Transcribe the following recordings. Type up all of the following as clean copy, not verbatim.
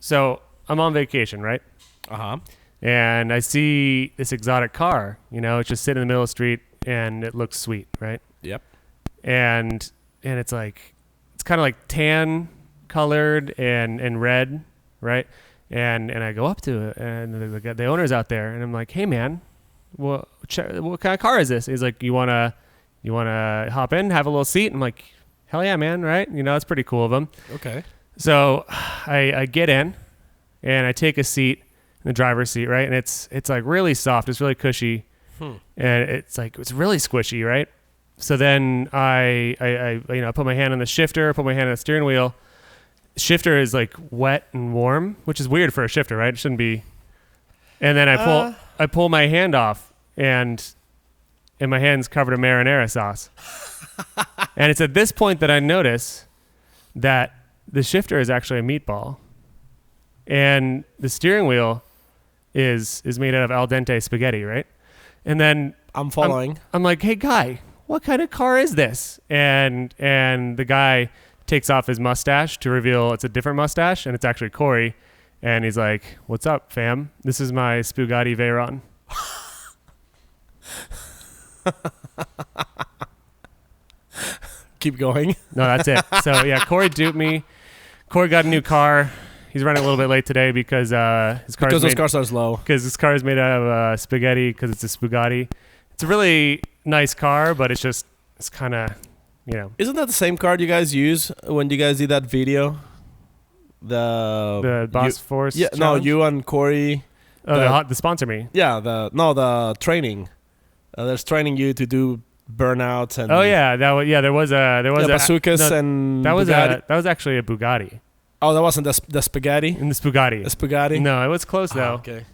So I'm on vacation, right? And I see this exotic car. It's just sitting in the middle of the street, and it looks sweet, right? Yep. And it's like it's kind of like tan colored and red, right? And I go up to it, and the owner's out there, and I'm like, "Hey, man, what kind of car is this?" He's like, "You wanna hop in, have a little seat?" I'm like, "Hell yeah, man!" Right? It's pretty cool of him. Okay. So I get in, and I take a seat in the driver's seat, right? And it's like really soft, it's really cushy, and it's really squishy, right? So then I put my hand on the shifter, put my hand on the steering wheel. Shifter is like wet and warm, which is weird for a shifter, right? It shouldn't be. And then I pull my hand off, and my hand's covered in marinara sauce. And it's at this point that I notice that the shifter is actually a meatball, and the steering wheel is made out of al dente spaghetti, right? And then I'm following. I'm like, "Hey, guy, what kind of car is this?" And the guy takes off his mustache to reveal it's a different mustache, and it's actually Corey. And he's like, "What's up, fam? This is my Spugatti Veyron." Keep going. No, that's it. So yeah, Corey duped me. Corey got a new car. He's running a little bit late today because those cars are slow. Because his car is made out of spaghetti because it's a Spugatti. It's a really nice car, but it's kind of, Isn't that the same card you guys use when you guys did that video? The Boss Force. Yeah, challenge? no, you and Corey. The sponsor me. Yeah, the training. There's training you to do burnouts and. Oh yeah, there was bazookas and that Bugatti. that was actually a Bugatti. Oh, that wasn't the spaghetti. In the Spugatti. The Spaghetti. No, it was close though. Okay.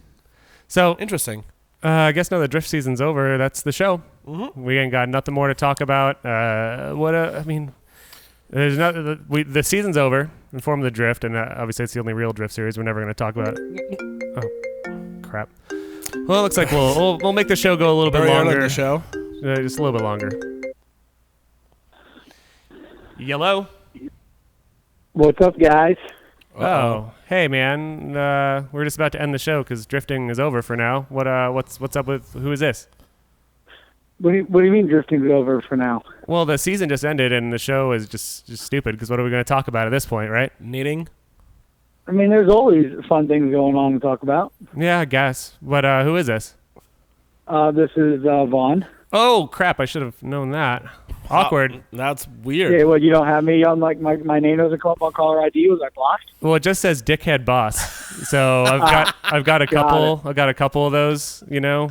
So interesting. I guess now the drift season's over. That's the show. Mm-hmm. We ain't got nothing more to talk about. There's not the season's over in Formula Drift, and obviously it's the only real drift series. We're never going to talk about it. Oh, crap. Well, it looks like we'll make the show go a little bit longer. The show, just a little bit longer. Yellow. What's up, guys? Oh, hey, man. We're just about to end the show because drifting is over for now. What's up with who is this? What do you mean drifting's over for now? Well, the season just ended, and the show is just stupid because what are we going to talk about at this point, right? Knitting? I mean, there's always fun things going on to talk about. Yeah, I guess. But who is this? This is Vaughn. Oh, crap. I should have known that. Awkward. That's weird. Yeah, well, you don't have me on, like, my name doesn't come up on caller ID. Was I blocked? Well, it just says Dickhead Boss. So I've got a couple of those,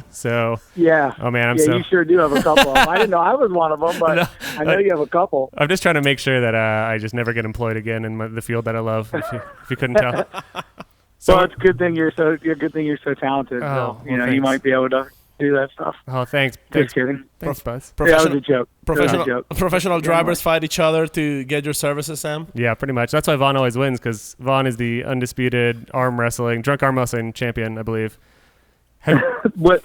so. Yeah. Oh, man, you sure do have a couple of them. I didn't know I was one of them, but I know you have a couple. I'm just trying to make sure that I just never get employed again in the field that I love, if you couldn't tell. So it's a good thing you're so talented. Oh, so, you might be able to do that stuff. Oh, thanks. Just kidding. Thanks, Buzz. Yeah, that was a joke. Professional drivers fight each other to get your services, Sam? Yeah, pretty much. That's why Vaughn always wins, because Vaughn is the undisputed drunk arm wrestling champion, I believe. Which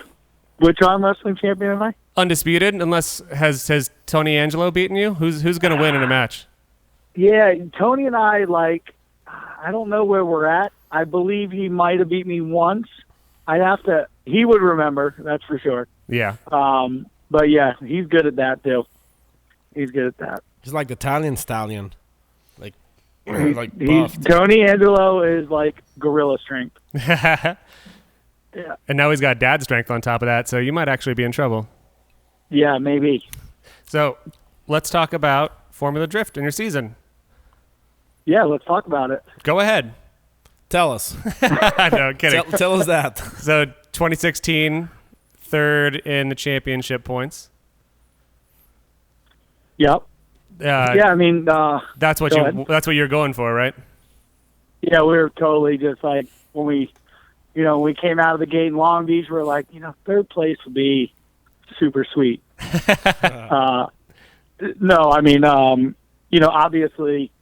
arm wrestling champion am I? Undisputed, unless has Tony Angelo beaten you? Who's going to win in a match? Yeah, Tony and I, I don't know where we're at. I believe he might have beat me once. He would remember, that's for sure. Yeah. But yeah, he's good at that too. He's good at that. He's like the Italian stallion. Buffed. Tony Angelo is like gorilla strength. Yeah. And now he's got dad strength on top of that, so you might actually be in trouble. Yeah, maybe. So let's talk about Formula Drift in your season. Yeah, let's talk about it. Go ahead. Tell us. No, kidding. Tell us that. So 2016, third in the championship points. Yep. Yeah, I mean, that's what you're going for, right? Yeah, we were totally just like when we came out of the gate in Long Beach, we were like, third place would be super sweet. No, I mean, obviously,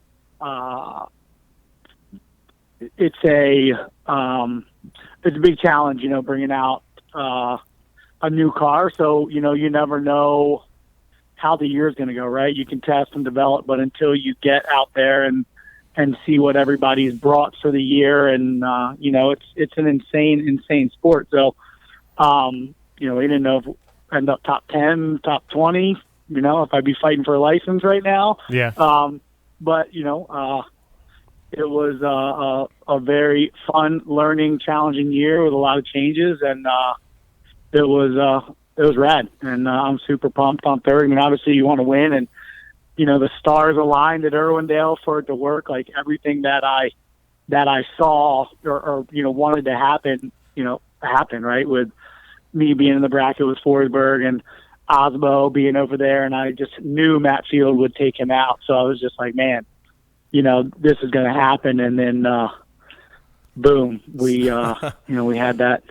it's a big challenge, bringing out a new car. So, you never know how the year's going to go, right? You can test and develop, but until you get out there and and see what everybody's brought for the year. And, it's an insane sport. So, we didn't know if we'd end up top 10, top 20, if I'd be fighting for a license right now. Yeah. But, it was a very fun, learning, challenging year with a lot of changes, and it was rad. And I'm super pumped on third. I mean, obviously you want to win, and the stars aligned at Irwindale for it to work. Like everything that I saw or wanted to happen, happened, right? With me being in the bracket with Forsberg and Osbo being over there, and I just knew Matt Field would take him out. So I was just like, man, this is going to happen. And then, boom, we had that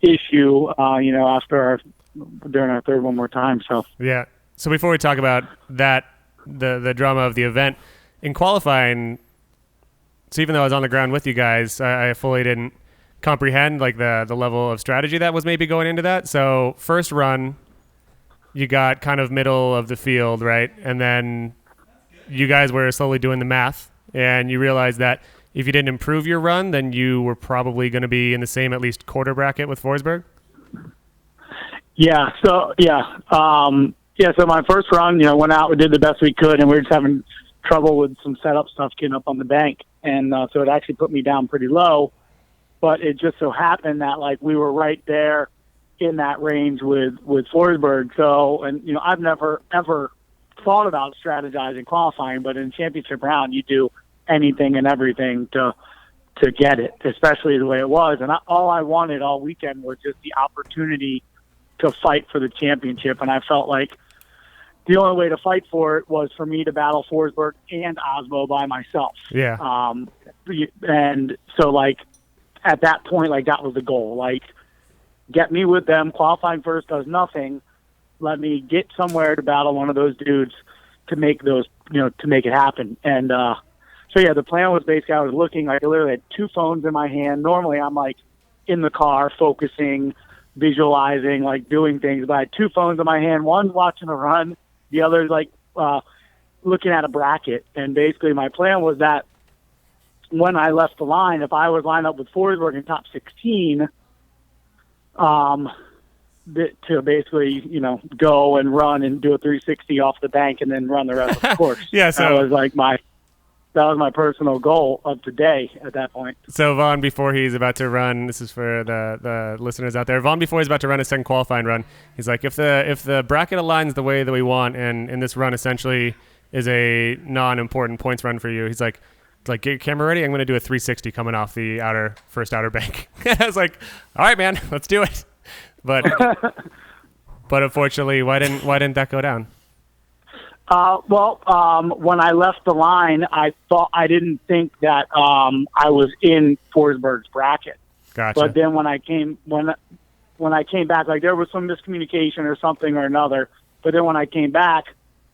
issue, during our third one more time. So, yeah. So before we talk about that, the drama of the event in qualifying, so even though I was on the ground with you guys, I fully didn't comprehend like the level of strategy that was maybe going into that. So first run, you got kind of middle of the field, right? And then you guys were slowly doing the math, and you realized that if you didn't improve your run, then you were probably going to be in the same at least quarter bracket with Forsberg. Yeah. So So my first run, went out, we did the best we could, and we were just having trouble with some setup stuff getting up on the bank, and so it actually put me down pretty low. But it just so happened that like we were right there in that range with Forsberg. So, and I've never ever thought about strategizing qualifying, but in championship round, you do anything and everything to get it, especially the way it was. And all I wanted all weekend was just the opportunity to fight for the championship. And I felt like the only way to fight for it was for me to battle Forsberg and Osmo by myself. Yeah. And so like at that point, like that was the goal, like get me with them. Qualifying first does nothing. Let me get somewhere to battle one of those dudes to make those, to make it happen. And the plan was basically I was looking, like I literally had two phones in my hand. Normally I'm like in the car focusing, visualizing, like doing things, but I had two phones in my hand. One watching a run, the other like looking at a bracket. And basically my plan was that when I left the line, if I was lined up with Forsberg in top 16, to basically, go and run and do a 360 off the bank and then run the rest of the course. Yeah, so that was my personal goal of the day at that point. So Vaughn, before he's about to run, this is for the listeners out there. Vaughn, before he's about to run his second qualifying run, he's like, if the bracket aligns the way that we want, and this run essentially is a non-important points run for you, he's like, get your camera ready. I'm going to do a 360 coming off the first outer bank. I was like, all right, man, let's do it. But unfortunately, why didn't that go down? When I left the line, I didn't think that I was in Forsberg's bracket. Gotcha. But then when I came back, like there was some miscommunication or something or another. But then when I came back,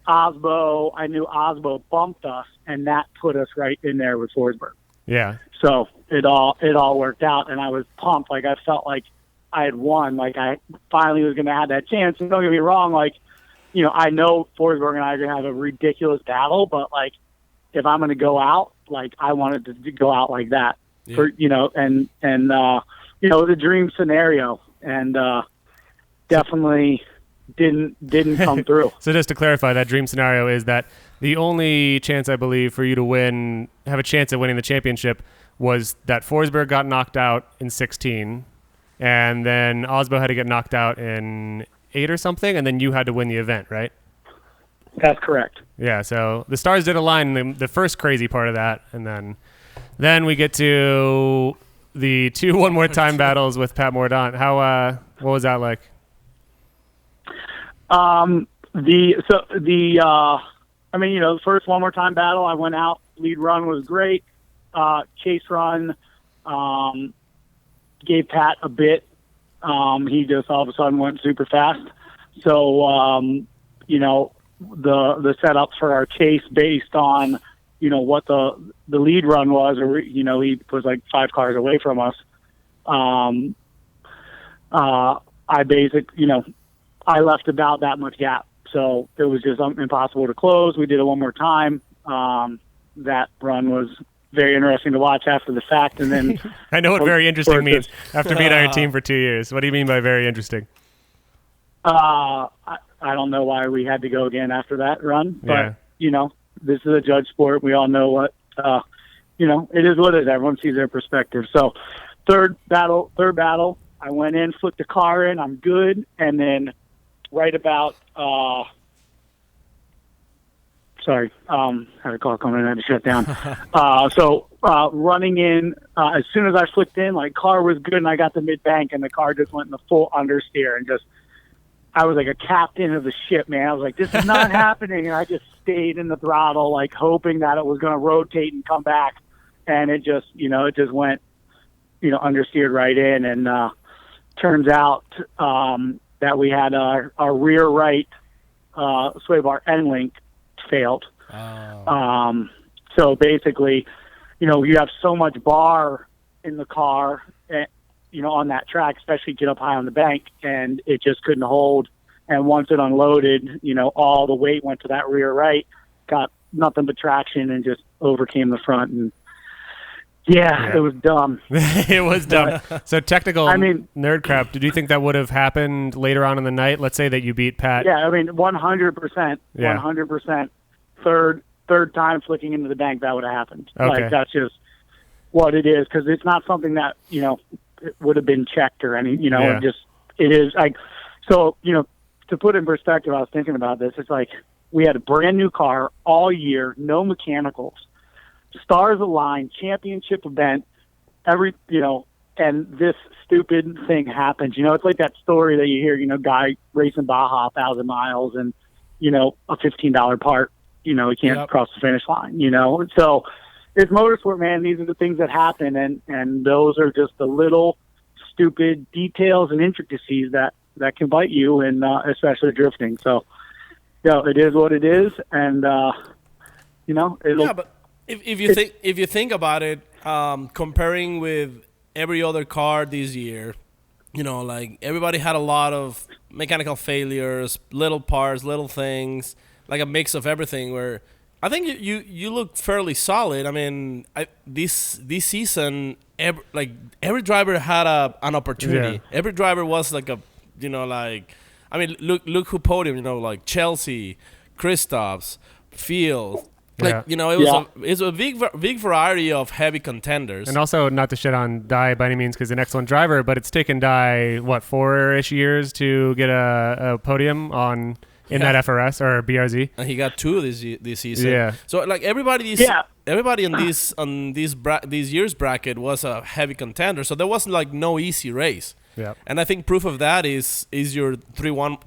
I knew Osbo bumped us, and that put us right in there with Forsberg. Yeah. So it all worked out, and I was pumped. Like I felt like I had won. Like I finally was going to have that chance. And don't get me wrong, like, I know Forsberg and I are going to have a ridiculous battle, but like, if I'm going to go out, like I wanted to go out like that, Yeah. for, and the dream scenario, and definitely didn't come through. So just to clarify, that dream scenario is that the only chance, I believe, for you to have a chance at winning the championship was that Forsberg got knocked out in 16, and then Osbo had to get knocked out in 8 or something, and then you had to win the event, right? That's correct. Yeah, so the stars did align in the first crazy part of that, and then we get to the 2 one more time battles with Pat Mordaunt. What was that like? The first one more time battle, I went out, lead run was great. Chase run, gave Pat a bit. He just all of a sudden went super fast. So, the setup for our chase based on, what the lead run was, or, he was like 5 cars away from us. I left about that much gap. So it was just impossible to close. We did it one more time. that run was very interesting to watch after the fact. And then I know what very interesting means after being on your team for 2 years. What do you mean by very interesting? I don't know why we had to go again after that run, but this is a judge sport. We all know what, it is what it is. Everyone sees their perspective. So third battle, I went in, flipped the car in, I'm good. And then right about, had a call coming in, I had to shut down. Running in, as soon as I flipped in, car was good, and I got the mid-bank, and the car just went in the full understeer, and I was like a captain of the ship, man. I was like, this is not happening, and I just stayed in the throttle, hoping that it was going to rotate and come back, and it just went, understeered right in, and turns out that we had our rear right sway bar end link failed. So basically, you have so much bar in the car, on that track, especially get up high on the bank, and it just couldn't hold. And once it unloaded, all the weight went to that rear right, got nothing but traction, and just overcame the front. And it was dumb. It was dumb. So technical nerd crap, did you think that would have happened later on in the night? Let's say that you beat Pat. Yeah, 100%. Yeah. 100%. Third time flicking into the bank, that would have happened. Okay. That's just what it is, because it's not something that, it would have been checked or any, it is so, to put in perspective, I was thinking about this. It's like we had a brand new car all year, no mechanicals, stars aligned, championship event, and this stupid thing happens. It's like that story that you hear, guy racing Baja 1,000 miles and, a $15 part, he can't cross the finish line, So it's motorsport, man. These are the things that happen, and those are just the little stupid details and intricacies that can bite you, and especially drifting. So, it is what it is, and it'll. Yeah, but if you think about it, comparing with every other car this year, everybody had a lot of mechanical failures, little parts, little things, like a mix of everything. Where I think you look fairly solid. I mean, this season, every driver had an opportunity. Yeah. Every driver was look who podium. Like Chelsea, Kristaps, Field. It's a big variety of heavy contenders. And also, not to shit on Dye by any means, because he's an excellent driver, but it's taken Dye 4-ish years to get a podium in that FRS or BRZ, and he got 2 this season. Yeah. So everybody in this year's bracket was a heavy contender. So there wasn't no easy race. Yeah. And I think proof of that is your 3 one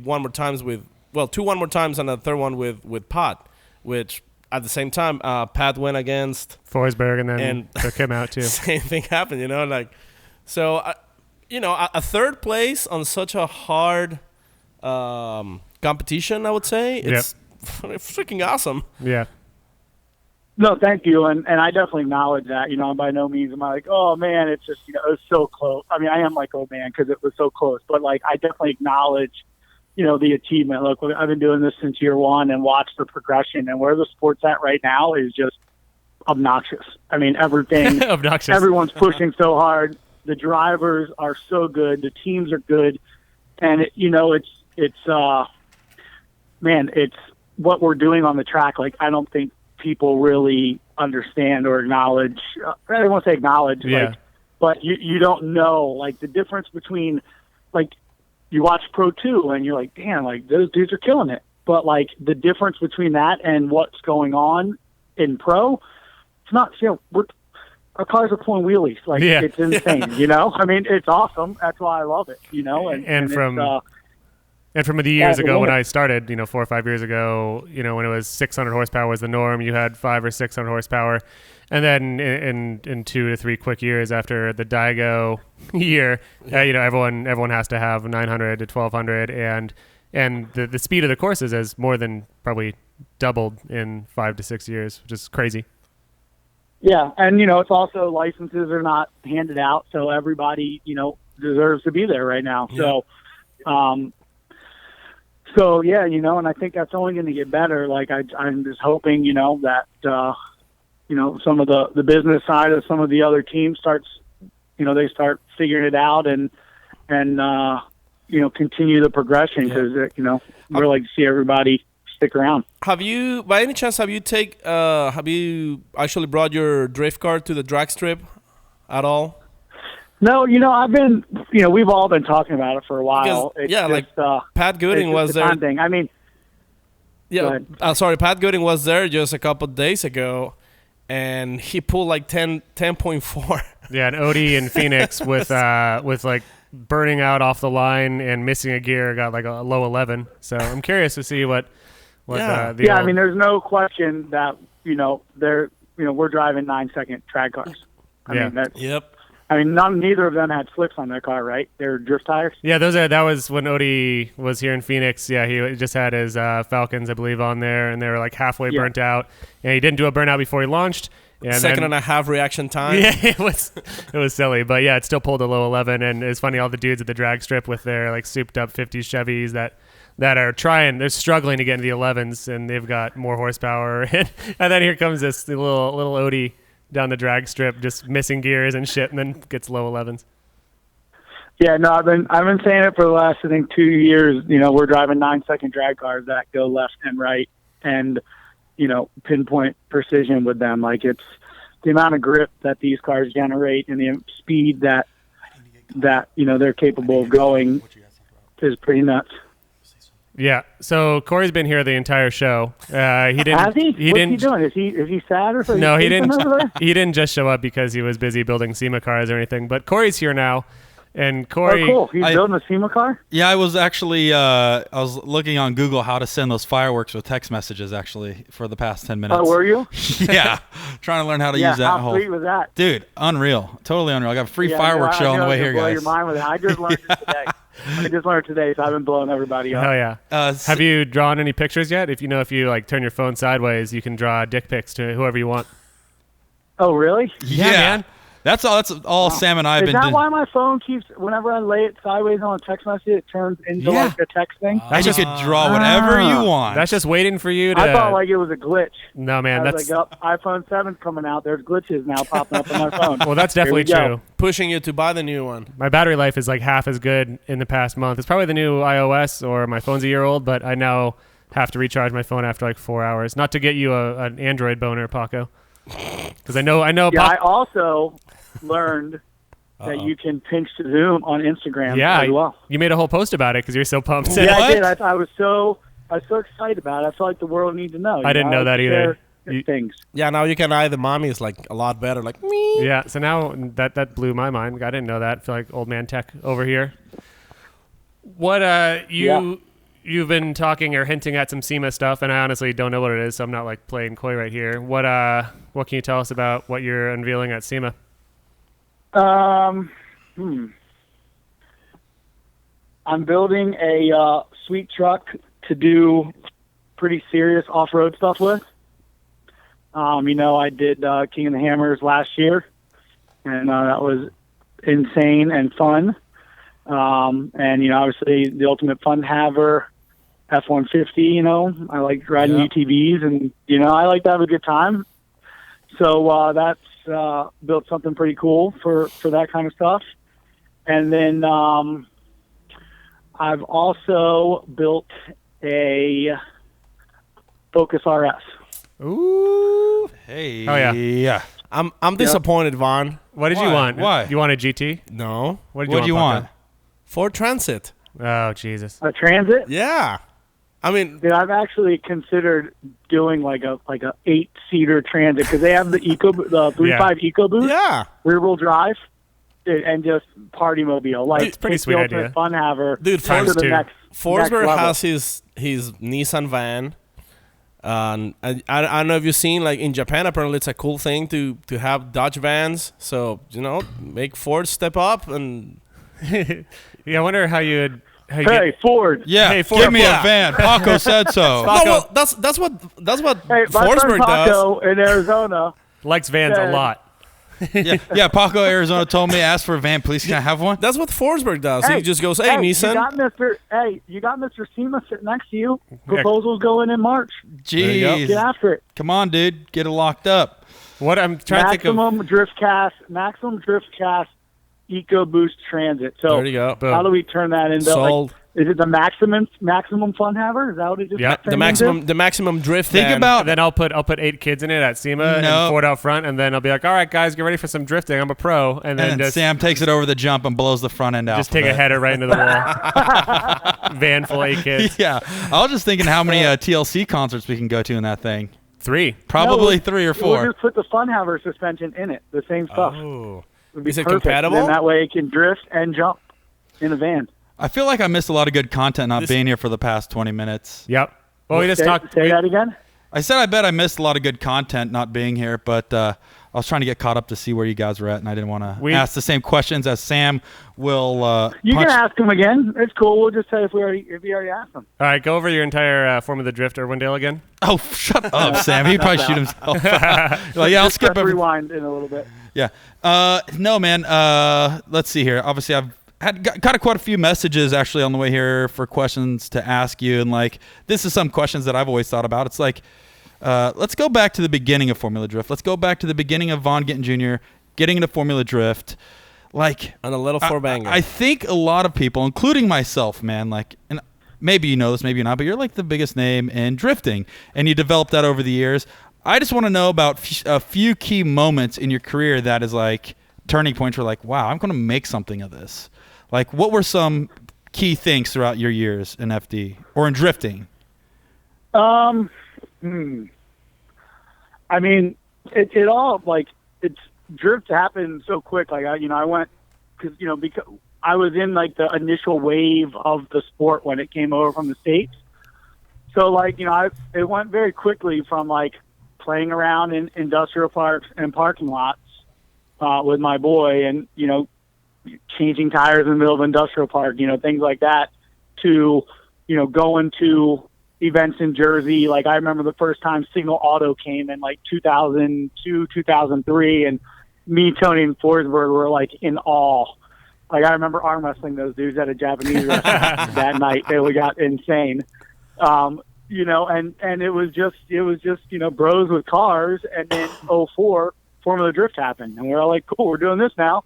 more times with 2 one more times and a third one with Pat, which at the same time Pat went against Forsberg and then took him out too. Same thing happened, So a third place on such a hard competition, I would say it's freaking awesome. Yeah. No, thank you, and I definitely acknowledge that. By no means am I like, oh man, it's just it was so close. I mean, I am like, oh man, because it was so close. But I definitely acknowledge, the achievement. Look, I've been doing this since year one, and watch the progression, and where the sport's at right now is just obnoxious. I mean, everything obnoxious. Everyone's pushing so hard. The drivers are so good. The teams are good, and it's what we're doing on the track. I don't think people really understand or acknowledge. I don't want to say acknowledge, but you don't know the difference between you watch Pro 2 and you're like, damn, those dudes are killing it. But the difference between that and what's going on in Pro, it's not. Our cars are pulling wheelies. It's insane. I mean, it's awesome. That's why I love it. And from the years ago when I started, 4 or 5 years ago, when it was 600 horsepower was the norm, you had 500 or 600 horsepower. And then in 2 to 3 quick years after the Daigo year, everyone has to have 900 to 1200, and the speed of the courses has more than probably doubled in 5 to 6 years, which is crazy. Yeah, and it's also licenses are not handed out, so everybody deserves to be there right now. Yeah. So, and I think that's only going to get better. I'm just hoping, that some of the business side of some of the other teams starts, they start figuring it out and continue the progression because, we like to see everybody stick around. Have you, by any chance, have you actually brought your drift car to the drag strip at all? No, I've been, we've all been talking about it for a while. Pat Gooding was there. Thing. I mean, Pat Gooding was there just a couple of days ago, and he pulled like 10.4. Yeah, an Odie in Phoenix with like burning out off the line and missing a gear got like a low 11. So I'm curious to see what I mean, there's no question that we're driving 9-second drag cars. I mean, that's yep. I mean, neither of them had slicks on their car, right? They were drift tires. Yeah, that was when Odie was here in Phoenix. Yeah, he just had his Falcons, I believe, on there, and they were like halfway burnt out. And he didn't do a burnout before he launched. And Second and a half reaction time. Yeah, it was silly, but yeah, it still pulled a low 11. And it's funny, all the dudes at the drag strip with their like souped up 50s Chevys that are they're struggling to get into the 11s, and they've got more horsepower. And then here comes this little Odie down the drag strip, just missing gears and shit, and then gets low 11s. Yeah, no, I've been saying it for the last, I think, 2 years. We're driving 9-second drag cars that go left and right, and pinpoint precision with them. Like, it's the amount of grip that these cars generate and the speed that they're capable of going is pretty nuts. Yeah, so Corey's been here the entire show. He didn't. Has he? What's he doing? Is he sad or something? No, he didn't. He didn't just show up because he was busy building SEMA cars or anything. But Corey's here now, and Corey. Oh, cool! He's building a SEMA car. Yeah, I was actually I was looking on Google how to send those fireworks with text messages actually for the past 10 minutes. Oh, were you? Yeah, trying to learn how to use that. How sweet was that? Dude, unreal, totally unreal. I got a free fireworks show on the way here, guys. Blow your mind with it. I just learned it today. So I've been blowing everybody up. Oh yeah. Have you drawn any pictures yet? If you like turn your phone sideways, you can draw dick pics to whoever you want. Oh really? Yeah, man. That's all Sam and I have been doing. Is that why my phone keeps, whenever I lay it sideways on a text message, it turns into like a text thing? And you could draw whatever you want. That's just waiting for you to... I thought like it was a glitch. No, man. I was like, iPhone 7's coming out. There's glitches now popping up on my phone. Well, that's definitely true. Pushing you to buy the new one. My battery life is like half as good in the past month. It's probably the new iOS, or my phone's a year old, but I now have to recharge my phone after like 4 hours. Not to get you an Android boner, Paco. Because I know. Yeah, I also learned that you can pinch to zoom on Instagram as well. You made a whole post about it because you're so pumped. Yeah, I did. I was so excited about it. I feel like the world needs to know. I didn't know that either. Things. Yeah, now you can eye the mommies like a lot better. Like me. Yeah, so now that blew my mind. I didn't know that. I feel like old man tech over here. What you've been talking or hinting at some SEMA stuff, and I honestly don't know what it is, so I'm not like playing coy right here. What can you tell us about what you're unveiling at SEMA? I'm building a sweet truck to do pretty serious off-road stuff with. I did King of the Hammers last year, and that was insane and fun. And obviously the ultimate fun haver, F-150. I like riding UTVs, and I like to have a good time. So that's built something pretty cool for that kind of stuff. And then I've also built a Focus RS. Ooh. Hey. Oh yeah. I'm disappointed, Vaughn. What did you want? Why? You want a GT? No. What did you want? Ford Transit. Oh Jesus. A Transit? Yeah. I mean, dude, I've actually considered doing like a 8-seater Transit because they have the 3.5 EcoBoost, rear wheel drive, and just party mobile. Like, it's pretty sweet idea. Fun haver. Dude, Forsberg has his Nissan van. I don't know if you've seen, like in Japan, apparently it's a cool thing to have Dodge vans. So make Ford step up and. Yeah, I wonder how you'd. Hey, Ford. Yeah, hey, Ford, give me a van. Paco said so. No, well, that's what hey, Forsberg Paco does. in Arizona likes vans a lot. Yeah. Paco, Arizona told me, ask for a van, please. Can I have one? That's what Forsberg does. He just goes, "Hey, Nissan." You got Mr. SEMA sitting next to you. Proposals going in March. Jeez. Get after it. Come on, dude. Get it locked up. What I'm trying to think of. Maximum Driftcast EcoBoost Transit. So there you go. How do we turn that into Sold. Is it the maximum fun haver? Is that what it just the maximum drift. Think van. about. And then I'll put 8 kids in it at SEMA and Ford out front, and then I'll be like, all right, guys, get ready for some drifting. I'm a pro. And then just, Sam takes it over the jump and blows the front end out. Just take a header right into the wall. Van full of 8 kids. Yeah. I was just thinking how many TLC concerts we can go to in that thing. 3. Probably 3 or 4. We'll just put the fun haver suspension in it. The same stuff. Oh. Is it compatible? And that way it can drift and jump in a van. I feel like I missed a lot of good content not being here for the past 20 minutes. Yep. Well, we just talked. Say that again? I said I bet I missed a lot of good content not being here, but I was trying to get caught up to see where you guys were at, and I didn't want to ask the same questions as Sam will You can ask him again. It's cool. We'll just say if you already asked him. All right, go over your entire Formula Drift Irwindale again. Oh, shut up, Sam. He'd probably shoot himself. I'll skip rewind in a little bit. Yeah. No, man. Let's see here. Obviously, I've got quite a few messages actually on the way here for questions to ask you, and this is some questions that I've always thought about. It's let's go back to the beginning of Formula Drift. Let's go back to the beginning of Vaughn Gittin JR getting into Formula Drift. On a little four-banger. I think a lot of people, including myself, man, and maybe you know this, maybe you're not, but you're the biggest name in drifting, and you developed that over the years. I just want to know about a few key moments in your career that is turning points where wow, I'm going to make something of this. What were some key things throughout your years in FD or in drifting? I mean, it all drift happened so quick. I went because I was in the initial wave of the sport when it came over from the States. So it went very quickly from playing around in industrial parks and parking lots with my boy, and changing tires in the middle of an industrial park, things like that, to going to events in Jersey. I remember the first time Signal Auto came in 2002, 2003, and me, Tony, and Forsberg were in awe. I remember arm wrestling those dudes at a Japanese restaurant that night. We got insane. And it was just bros with cars. And then 2004 Formula Drift happened, and we're all cool, we're doing this now.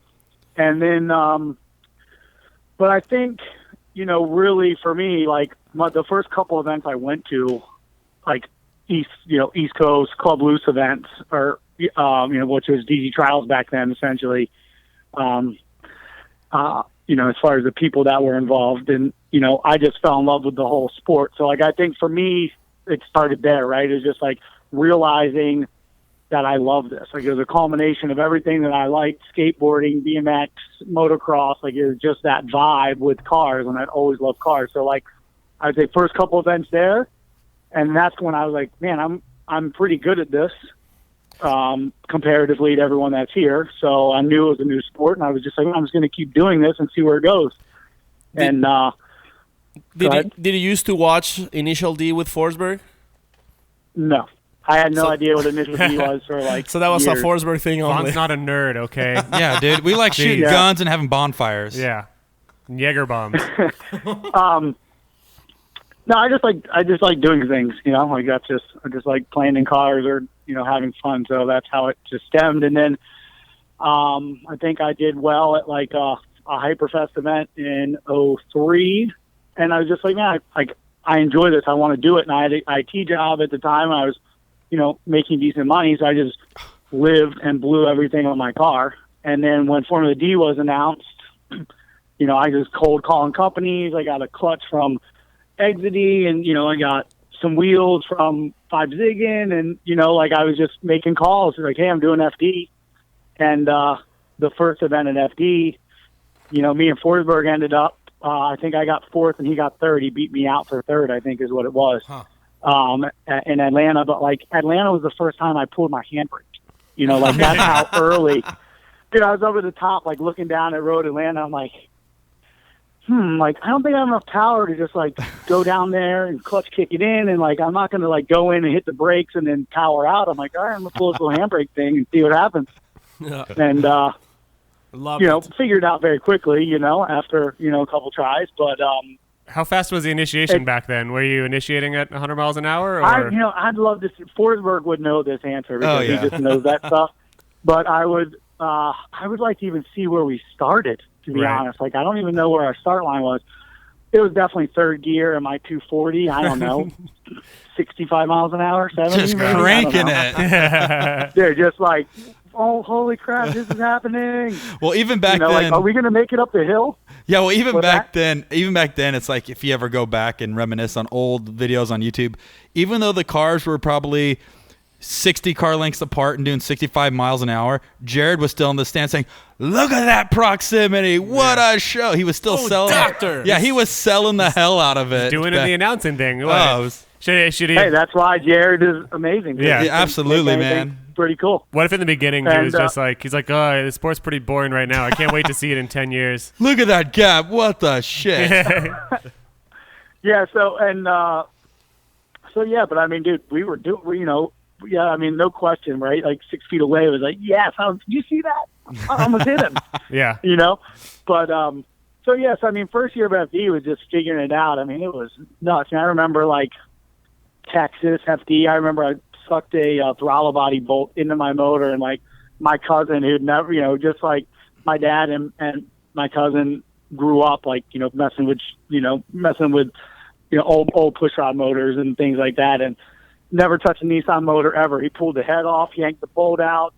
And then, but I think, really for me, the first couple events I went to, East Coast Club Loose events, or which was DG Trials back then, essentially. As far as the people that were involved, and I just fell in love with the whole sport. So I think for me, it started there, right? It was just realizing that I love this. It was a culmination of everything that I liked: skateboarding, BMX, motocross. It was just that vibe with cars, and I'd always loved cars. So I'd say first couple events there, and that's when I was man, I'm pretty good at this comparatively to everyone that's here. So I knew it was a new sport, and I was just I'm just going to keep doing this and see where it goes. Did you used to watch Initial D with Forsberg? No. I had no idea what Initial D was for So that was years. a Forsberg thing only. Vaughn's not a nerd, okay? Yeah, dude. We shooting guns and having bonfires. Yeah. Jaeger bombs. No, I just like doing things, I just like playing in cars or, having fun. So that's how it just stemmed. And then I think I did well at a Hyperfest event in 2003. And I was just man, I enjoy this. I want to do it. And I had an IT job at the time. I was, making decent money. So I just lived and blew everything on my car. And then when Formula D was announced, I just cold calling companies. I got a clutch from Exity, and, I got some wheels from Five Ziggin, and, I was just making calls. Hey, I'm doing FD. And the first event in FD, me and Forsberg ended up, I think I got fourth and he got third. He beat me out for third, I think is what it was. Huh. In Atlanta. But Atlanta was the first time I pulled my handbrake. That's how early. Dude, I was over the top, looking down at Road Atlanta. I'm I don't think I have enough power to just go down there and clutch kick it in, and I'm not going to go in and hit the brakes and then power out. I'm all right, I'm going to pull this little handbrake thing and see what happens. Yeah. And, Love you know, it. figured it out very quickly, you know, after, you know, a couple tries. But How fast was the initiation back then? Were you initiating at 100 miles an hour? Or? I'd love to. Forsberg would know this answer because yeah. he just knows that stuff. But I would like to even see where we started. To be Right. honest, like I don't even know where our start line was. It was definitely third gear in my 240. I don't know, 65 miles an hour, 70. Just maybe? I don't cranking know. it. They're just like, oh, holy crap, this is happening. Well, even back You know, then, like, are we going to make it up the hill? yeah. Well, even with back that? then, it's like if you ever go back and reminisce on old videos on YouTube, even though the cars were probably 60 car lengths apart and doing 65 miles an hour, Jared was still in the stand saying, "Look at that proximity! What a show!" He was still selling. doctor. Yeah, he was selling the hell out of it. Doing it the announcing thing. Oh, it was- Should he? Hey, that's why Jared is amazing. Yeah. Yeah, absolutely, Make anything man. Pretty cool. What if in the beginning he And, was just like, he's like, oh, the sport's pretty boring right now. I can't wait to see it in 10 years. Look at that gap! What the shit? Yeah. So yeah, but I mean, dude, we were doing, you know, yeah. I mean, no question, right? Like 6 feet away, it was like, yes, you see that? I almost hit him. Yeah. You know, but so yes, I mean, first year of FD was just figuring it out. I mean, it was nuts. And I remember like Texas FD. I remember I sucked a throttle body bolt into my motor, and like my cousin who'd never, you know, just like my dad and my cousin grew up like, you know, messing with old push rod motors and things like that, and never touched a Nissan motor ever. He pulled the head off, yanked the bolt out,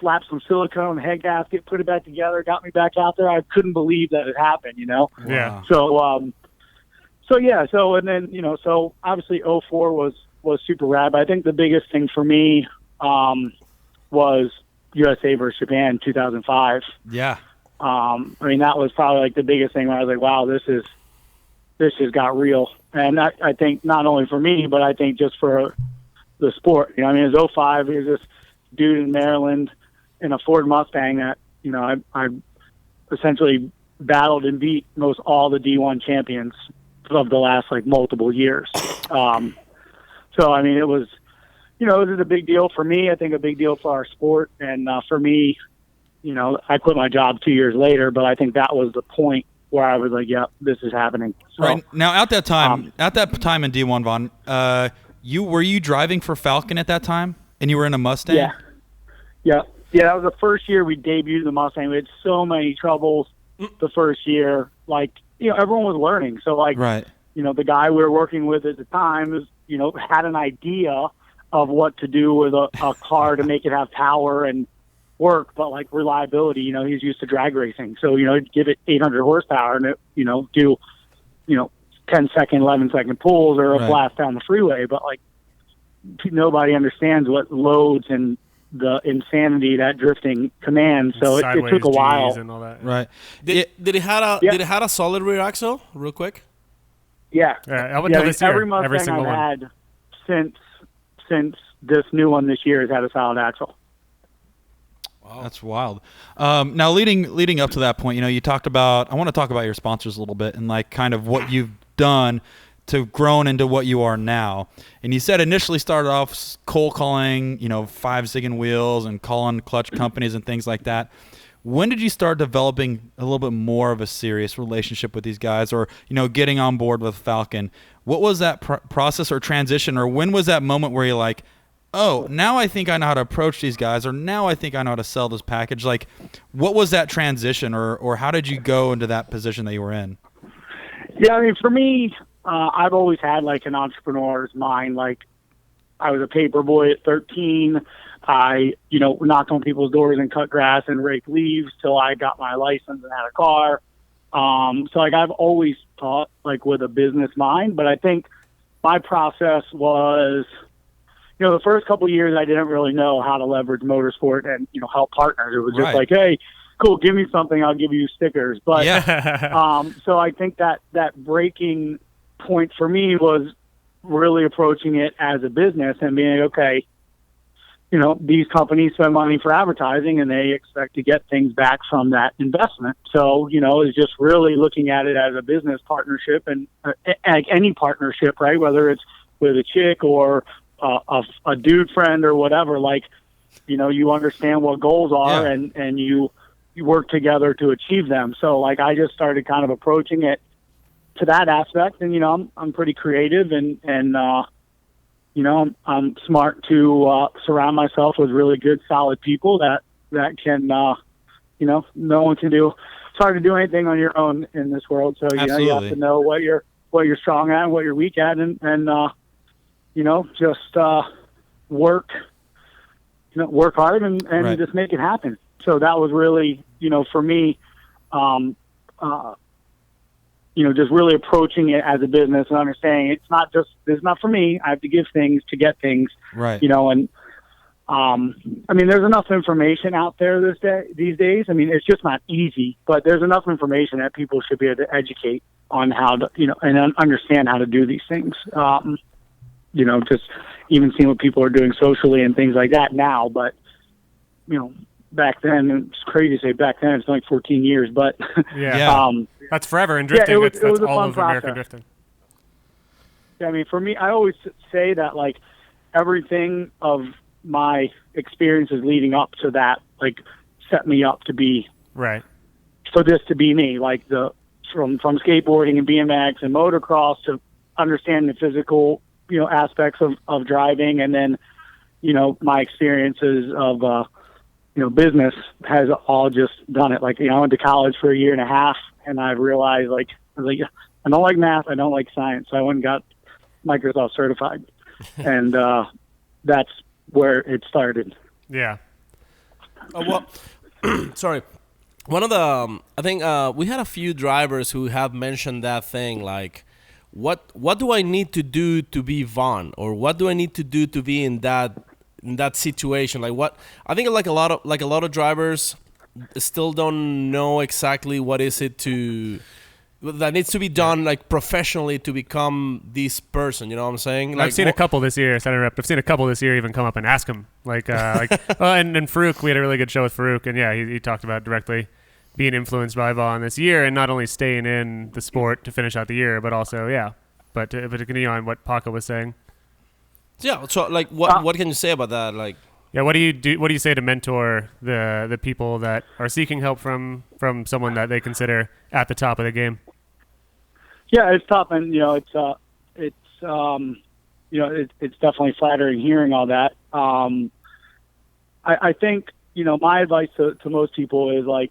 slapped some silicone on the head gasket, put it back together, got me back out there. I couldn't believe that it happened, you know? Yeah. So yeah, so, and then, you know, so obviously 04 was super rad, but I think the biggest thing for me, was USA versus Japan 2005. Yeah. I mean, that was probably like the biggest thing where I was like, wow, this just got real. And I think not only for me, but I think just for the sport, you know, I mean, it was 05, he was this dude in Maryland in a Ford Mustang that, you know, I essentially battled and beat most all the D1 champions of the last like multiple years. So, I mean, it was, you know, it was a big deal for me. I think a big deal for our sport. And for me, you know, I quit my job 2 years later, but I think that was the point where I was like, yeah, this is happening. So, Right now, at that time in D1, Vaughn, were you driving for Falcon at that time, and you were in a Mustang? Yeah. That was the first year we debuted the Mustang. We had so many troubles the first year. Like, you know, everyone was learning. So, like, Right. you know, the guy we were working with at the time was, you know, had an idea of what to do with a car to make it have power and work, but like reliability, you know, he's used to drag racing. So, you know, give it 800 horsepower and it, you know, do, you know, 10-second, 11-second pulls or a Right. blast down the freeway. But like nobody understands what loads and the insanity that drifting commands. So it Sideways took a Gs while. and all that. Right. Did it had a solid rear axle? Real quick. Yeah. Up until this year, every Mustang single I've one. had since this new one this year has had a solid axle. Wow. That's wild. Now, leading up to that point, you know, you talked about. I want to talk about your sponsors a little bit and like kind of what you've done to grown into what you are now. And you said initially started off cold calling, you know, 5 Ziggin wheels and calling clutch companies and things like that. When did you start developing a little bit more of a serious relationship with these guys, or, you know, getting on board with Falcon? What was that process or transition, or when was that moment where you're like, oh, now I think I know how to approach these guys, or now I think I know how to sell this package? Like, what was that transition, or how did you go into that position that you were in? Yeah, I mean, for me, I've always had like an entrepreneur's mind. Like, I was a paper boy at 13. I, you know, knocked on people's doors and cut grass and raked leaves till I got my license and had a car. So like I've always thought like with a business mind, but I think my process was, you know, the first couple of years I didn't really know how to leverage motorsport and, you know, help partners. It was just Right. like, hey, cool, give me something, I'll give you stickers. But so I think that breaking point for me was really approaching it as a business and being, okay, you know, these companies spend money for advertising and they expect to get things back from that investment. So, you know, it's just really looking at it as a business partnership and any partnership, right? Whether it's with a chick or a dude friend or whatever, like you understand what goals are, and you work together to achieve them. So like I just started kind of approaching it to that aspect, and I'm pretty creative, and I'm smart to surround myself with really good, solid people that can no one can do. It's hard to do anything on your own in this world. So you have to know what you're strong at and what you're weak at, and just work hard and right. just make it happen. So that was really for me, just really approaching it as a business and understanding this is not for me. I have to give things to get things, right? And there's enough information out there these days. It's just not easy, but there's enough information that people should be able to educate on how to, and understand how to do these things. Just even seeing what people are doing socially and things like that now. But, back then, it's crazy to say back then, it's only 14 years, but yeah, that's forever in drifting. It was that's all fun of American process. drifting. Yeah, for me, I always say that like everything of my experiences leading up to that, like, set me up to be right for this to be me. Like from skateboarding and BMX and motocross to understanding the physical, aspects of driving, and then, my experiences of business has all just done it. Like, I went to college for a year and a half, and I realized I don't like math, I don't like science, so I went and got Microsoft certified, and that's where it started. Yeah. Sorry. One of the, I think we had a few drivers who have mentioned that thing, like, what do I need to do to be Vaughn, or what do I need to do to be in that situation? Like, what I think, like a lot of drivers still don't know exactly what is it that needs to be done, like, professionally to become this person. You know what I'm saying? Like, I've seen a couple this year. I've seen a couple this year even come up and ask him, and Farouk. We had a really good show with Farouk, and yeah, he talked about directly being influenced by Vaughn this year, and not only staying in the sport to finish out the year, but also but to continue on what Paco was saying. Yeah. So like, what can you say about that? Like, yeah, what do you do? What do you say to mentor the people that are seeking help from someone that they consider at the top of the game? Yeah, it's tough, and it's definitely flattering hearing all that. I think my advice to most people is like,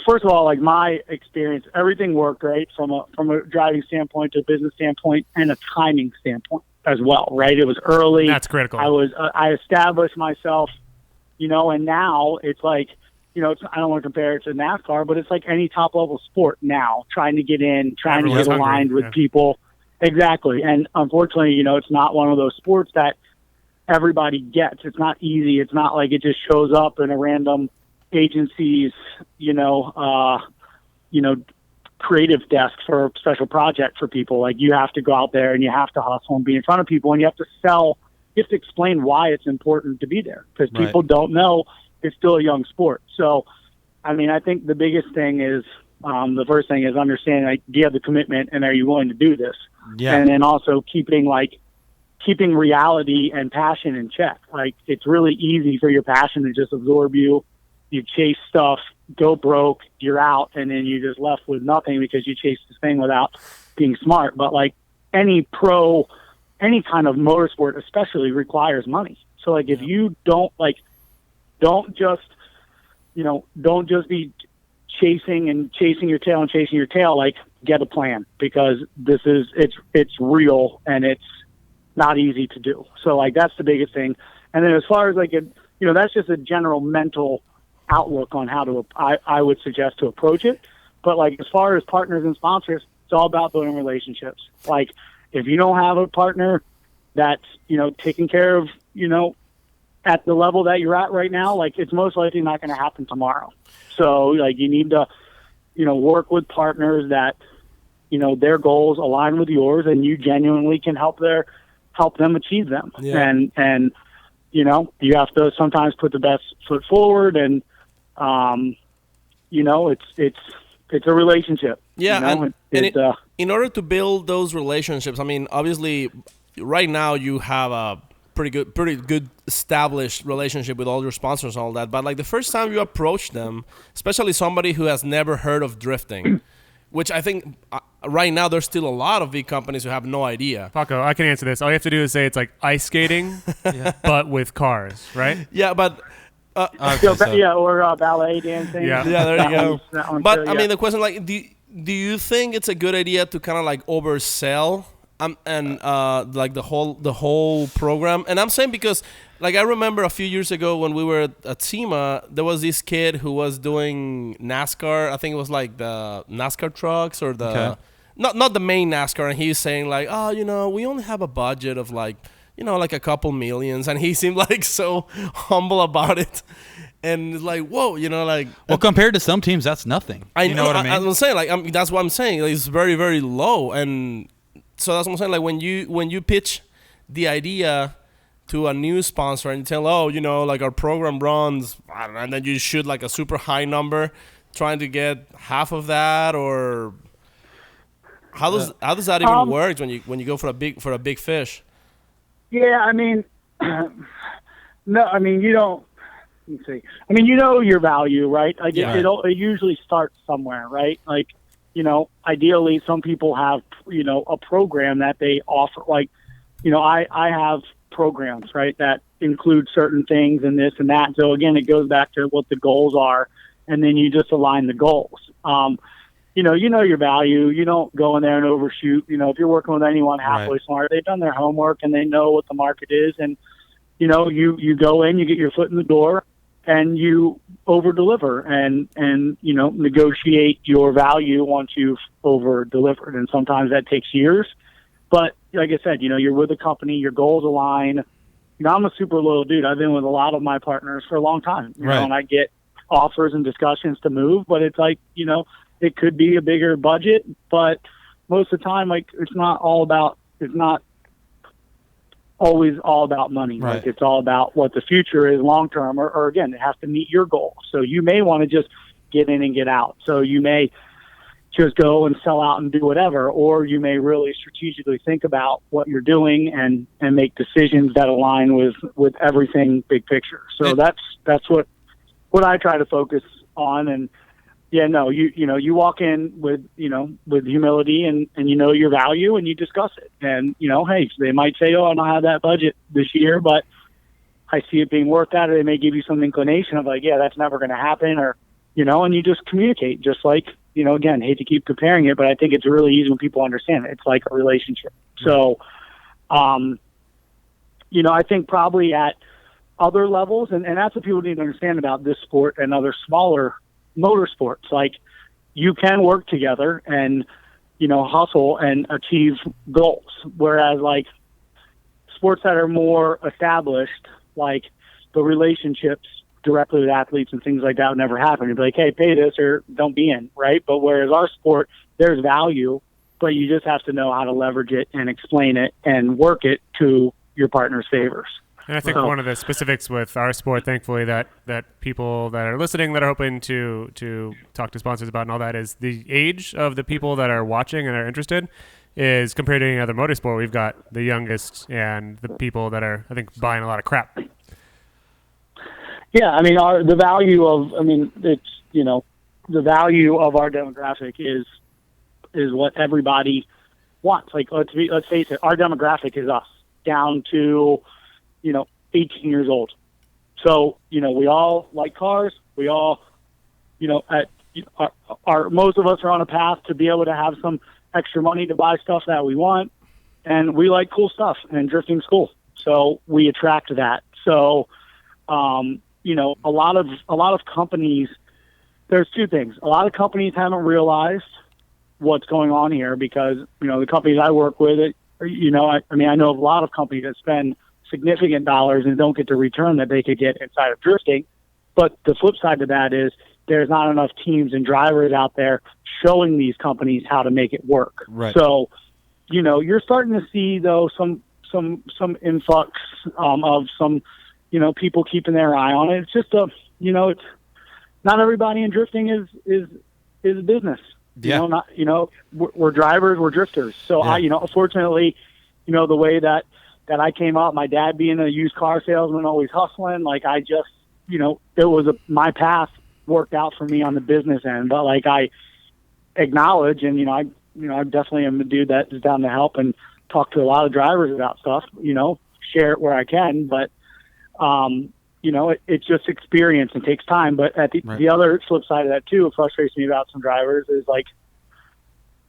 first of all, like, my experience, everything worked right from a driving standpoint to a business standpoint and a timing standpoint as well, right? It was early. That's critical. I established myself, and now it's like, I don't want to compare it to NASCAR, but it's like any top level sport now, trying to get in, trying to get aligned with people. Exactly. And unfortunately, it's not one of those sports that everybody gets. It's not easy. It's not like it just shows up in a random agency's, creative desk for a special project for people. Like, you have to go out there and you have to hustle and be in front of people, and you have to sell. You have to explain why it's important to be there, because people don't know it's still a young sport. So, I think the biggest thing is, the first thing is understanding, like, do you have the commitment and are you willing to do this? Yeah. And then also keeping reality and passion in check. Like, it's really easy for your passion to just absorb you. You chase stuff, go broke, you're out, and then you're just left with nothing because you chased this thing without being smart. But like any kind of motorsport especially requires money. So like, if you don't just be chasing your tail, like, get a plan, because it's real and it's not easy to do. So like, that's the biggest thing. And then as far as like, that's just a general mental outlook on how I would suggest to approach it. But like, as far as partners and sponsors, it's all about building relationships. Like, if you don't have a partner that's, taking care of, at the level that you're at right now, like, it's most likely not going to happen tomorrow. So like, you need to, work with partners that, their goals align with yours, and you genuinely can help them achieve them. Yeah. And you have to sometimes put the best foot forward, and it's a relationship. Yeah, in order to build those relationships, obviously, right now you have pretty good established relationship with all your sponsors and all that. But like the first time you approach them, especially somebody who has never heard of drifting, which I think right now there's still a lot of big companies who have no idea. Paco, I can answer this. All you have to do is say it's like ice skating, but with cars, right? Yeah, but or ballet dancing. Yeah. yeah, there you go. But too, I mean, the question like, do you think it's a good idea to kind of like oversell and like the whole program? And I'm saying because like I remember a few years ago when we were at SEMA, there was this kid who was doing NASCAR. I think it was like the NASCAR trucks or the not the main NASCAR, and he's saying like, oh, we only have a budget of like, like a couple millions, and he seemed like so humble about it. And it's like, whoa, like... Well, compared to some teams, that's nothing. You know what I mean? I'm saying, like, that's what I'm saying. Like, it's very, very low. And so that's what I'm saying. Like, when you pitch the idea to a new sponsor and you tell, like, our program runs, I don't know, and then you shoot, like, a super high number trying to get half of that, or... How does that even work when you go for a big fish? Yeah, I mean... no, I mean, you don't... Let me see. I mean, your value, right? Like it usually starts somewhere, right? Like, ideally, some people have, a program that they offer. Like, I have programs, right, that include certain things and this and that. So again, it goes back to what the goals are, and then you just align the goals. You know your value. You don't go in there and overshoot. If you're working with anyone halfway smart, they've done their homework and they know what the market is, and you go in, you get your foot in the door, and you over deliver and negotiate your value once you've over delivered. And sometimes that takes years, but like I said, you're with a company, your goals align. I'm a super loyal dude. I've been with a lot of my partners for a long time, and I get offers and discussions to move, but it's like, it could be a bigger budget, but most of the time, like, it's not always all about money. Right. Like, it's all about what the future is long term, or again, it has to meet your goals. So you may want to just get in and get out. So you may just go and sell out and do whatever, or you may really strategically think about what you're doing and make decisions that align with everything big picture. So that's what I try to focus on. And you walk in with humility and your value, and you discuss it. And, hey, they might say, I don't have that budget this year, but I see it being worth that. Or they may give you some inclination of like, yeah, that's never going to happen. Or, and you just communicate, just like, again, hate to keep comparing it, but I think it's really easy when people understand it. It's like a relationship. So, I think probably at other levels, and that's what people need to understand about this sport and other smaller motorsports, like, you can work together and hustle and achieve goals, whereas like sports that are more established, like the relationships directly with athletes and things like that would never happen. You'd be like, hey, pay this or don't be in, right? But whereas our sport, there's value, but you just have to know how to leverage it and explain it and work it to your partner's favors. And I think one of the specifics with our sport, thankfully, that people that are listening that are hoping to talk to sponsors about and all that, is the age of the people that are watching and are interested is compared to any other motorsport. We've got the youngest and the people that are, I think, buying a lot of crap. Yeah, I mean, the value of our demographic is what everybody wants. Like, let's face it, our demographic is us down to 18 years old. So, we all like cars. We all, most of us are on a path to be able to have some extra money to buy stuff that we want. And we like cool stuff, and drifting's cool. So we attract that. So, a lot of companies, there's two things. A lot of companies haven't realized what's going on here because, the companies I work with, I know of a lot of companies that spend significant dollars and don't get the return that they could get inside of drifting. But the flip side to that is there's not enough teams and drivers out there showing these companies how to make it work. Right. So, you're starting to see though some influx of some, people keeping their eye on it. It's just it's not everybody in drifting is a business. Yeah. We're drivers, we're drifters. So yeah. Unfortunately, the way that that I came up, my dad being a used car salesman, always hustling. Like I just, it was my path worked out for me on the business end, but like I acknowledge, and, I definitely am a dude that is down to help and talk to a lot of drivers about stuff, share it where I can, but, it's just experience and takes time. But at the other flip side of that too, it frustrates me about some drivers is like,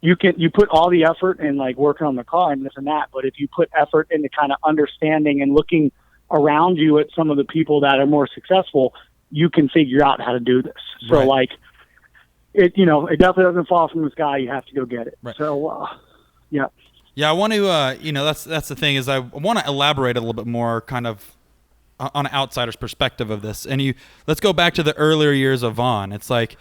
you put all the effort in like working on the car and this and that, but if you put effort into kind of understanding and looking around you at some of the people that are more successful, you can figure out how to do this. So like it definitely doesn't fall from the sky. You have to go get it. Right. So, yeah. Yeah. I want to, that's the thing is I want to elaborate a little bit more kind of on an outsider's perspective of this. And let's go back to the earlier years of Vaughn. It's like,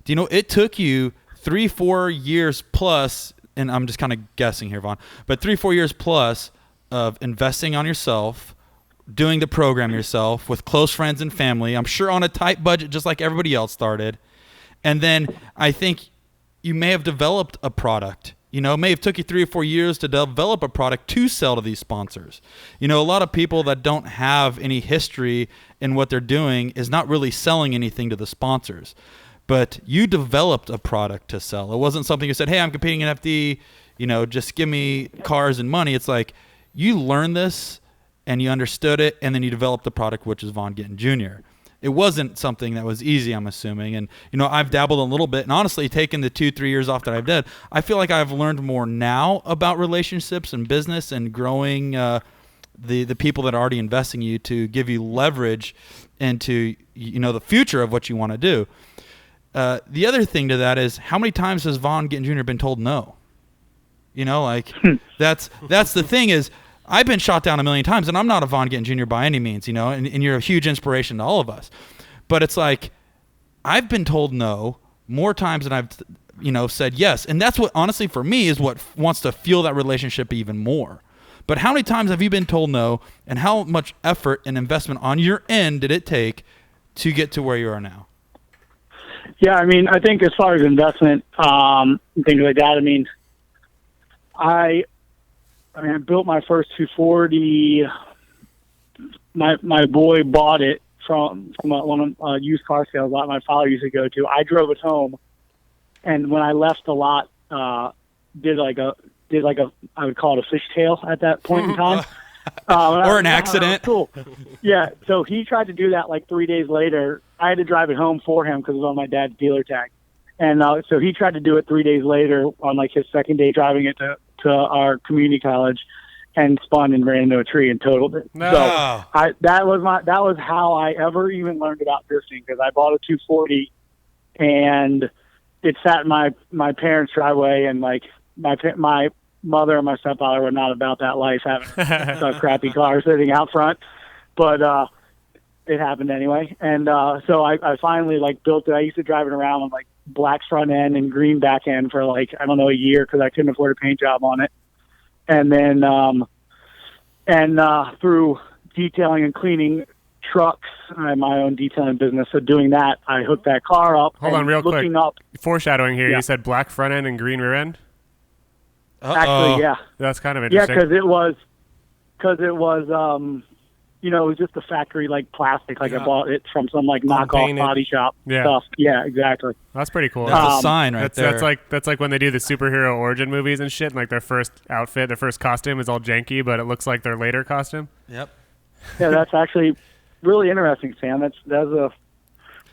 it took you 3-4 years plus, and I'm just kind of guessing here, Vaughn, but 3-4 years plus of investing on yourself, doing the program yourself with close friends and family, I'm sure on a tight budget just like everybody else started. And then I think you may have developed a product. It may have took you 3 or 4 years to develop a product to sell to these sponsors. A lot of people that don't have any history in what they're doing is not really selling anything to the sponsors. But you developed a product to sell. It wasn't something you said, hey, I'm competing in FD, just give me cars and money. It's like you learned this and you understood it, and then you developed the product, which is Vaughn Gittin JR. It wasn't something that was easy, I'm assuming. And, I've dabbled a little bit. And honestly, taking the 2-3 years off that I've done, I feel like I've learned more now about relationships and business and growing the people that are already investing in you to give you leverage into, the future of what you want to do. The other thing to that is, how many times has Vaughn Gittin JR been told no? That's the thing is, I've been shot down a million times, and I'm not a Vaughn Gittin JR by any means, and you're a huge inspiration to all of us. But it's like, I've been told no more times than I've, said yes. And that's what, honestly, for me, is what wants to fuel that relationship even more. But how many times have you been told no, and how much effort and investment on your end did it take to get to where you are now? Yeah, I mean, I think as far as investment, things like that, I built my first 240. My boy bought it from one of used car sales lot my father used to go to. I drove it home, and when I left the lot, did like a I would call it a fishtail at that point in time. Or an accident. Cool. Yeah. So he tried to do that like 3 days later. I had to drive it home for him because it was on my dad's dealer tag. And so he tried to do it 3 days later on like his second day driving it to our community college, and spun and ran into a tree and totaled it. No. So that was how I ever even learned about drifting, because I bought a 240 and it sat in my parents' driveway, and like my mother and my stepfather were not about that life, having a crappy car sitting out front, but it happened anyway. And so I finally like built it. I used to drive it around with like black front end and green back end for like, I don't know, a year, because I couldn't afford a paint job on it. And then through detailing and cleaning trucks, I have my own detailing business. So doing that, I hooked that car up. Hold on real quick. Up, foreshadowing here, yeah. You said black front end and green rear end? Actually, yeah. That's kind of interesting. Yeah, because it was, it was just a factory like plastic. Like I bought it from some like knockoff body shop stuff. Yeah, exactly. That's pretty cool. That's a sign right there. That's like when they do the superhero origin movies and shit. And like their first outfit, their first costume is all janky, but it looks like their later costume. Yep. Yeah, that's actually really interesting, Sam. That's a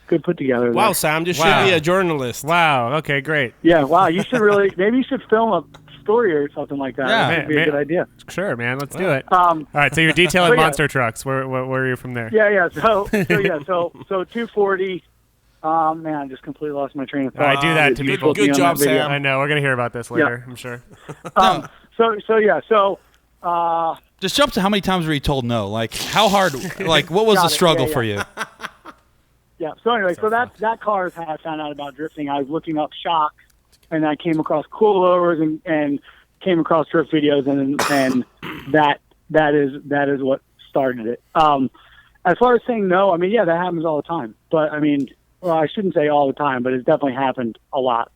good put together. Wow, there. Sam, you should be a journalist. Wow. Okay, great. Yeah. Wow. You should maybe you should film a story or something like that. Yeah, That'd be a good idea. Sure, man. Let's do it. All right. So you're detailing monster trucks. Where are you from there? Yeah. So 240. Man, I just completely lost my train of thought. I do that to people. Good job, Sam. I know. We're gonna hear about this later. I'm sure. Just jump to how many times were you told no? Like how hard? Like what was the struggle for you? Yeah. So anyway, so that car is how I found out about drifting. I was looking up shocks, and I came across coilovers and came across drift videos, and that is what started it. As far as saying no, I mean, yeah, that happens all the time. But I mean, well, I shouldn't say all the time, but it's definitely happened a lot.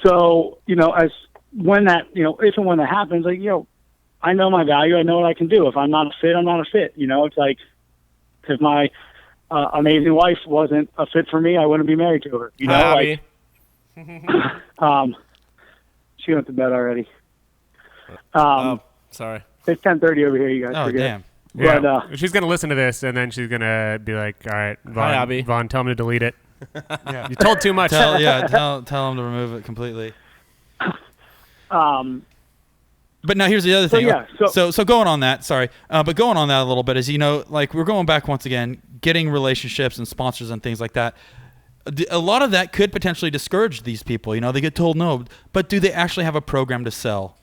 So as when that, if and when that happens, like, I know my value. I know what I can do. If I'm not a fit, I'm not a fit. You know, it's like if my amazing wife wasn't a fit for me, I wouldn't be married to her. You know, Hi, like, she went to bed already. sorry. It's 10:30 over here. You guys. Oh, forget. damn. Yeah, But, she's gonna listen to this, and then she's gonna be like, "All right, Vaughn, Hi, Abby. Vaughn, tell him to delete it. Yeah, you told too much." Tell him to remove it completely. But now here's the other thing. So going on that, sorry, but going on that a little bit is, you know, like we're going back once again, getting relationships and sponsors and things like that. A lot of that could potentially discourage these people. You know, they get told no, but do they actually have a program to sell?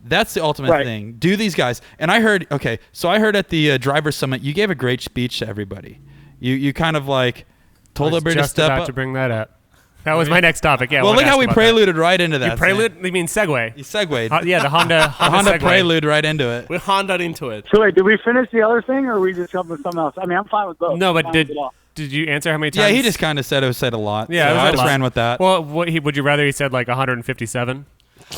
That's the ultimate thing. Do these guys? And I heard, so I heard at the Driver Summit, you gave a great speech to everybody. You kind of like told everybody to step up. Just about to bring that up. That was my next topic. Yeah. Well, look how we preluded right into that. You prelude? You mean segue? You segued. Yeah, the Honda segue. prelude right into it. We Honda into it. So wait, did we finish the other thing, or are we just jumping to something else? I mean, I'm fine with both. No, but did you answer how many times? Yeah, he just kind of said a lot. Yeah, so it was I a just lot. ran with that. Well, would you rather he said like 157?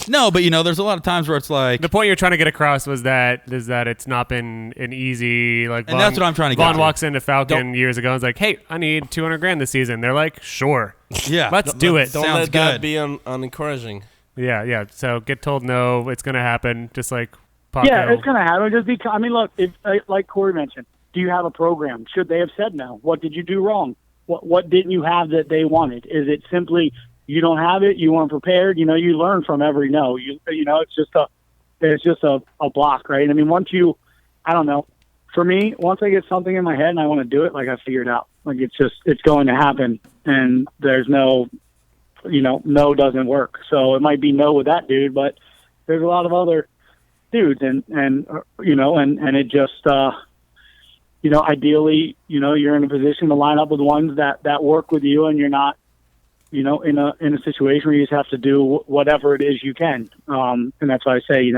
No, but you know, there's a lot of times where it's like The point you're trying to get across was that it's not been an easy like. And that's what I'm trying to get Vaughn to. walks into Falcon years ago and is like, "Hey, I need $200,000 this season." They're like, "Sure, yeah, let's do it." Don't Sounds let that good. be unencouraging. Yeah. So get told no, it's gonna happen. Just like Paco. Yeah, it's gonna happen. Just because, I mean, look, if like Corey mentioned, do you have a program? Should they have said no? What did you do wrong? What didn't you have that they wanted? Is it simply you don't have it, you weren't prepared? You know, you learn from every no. You know, it's just a block, right? I mean, I don't know. For me, once I get something in my head and I want to do it, like I figure it out. Like it's going to happen, and there's no, no doesn't work. So it might be no with that dude, but there's a lot of other dudes, and it just, ideally, you're in a position to line up with ones that work with you, and you're not, in a situation where you just have to do whatever it is you can. And that's why I say,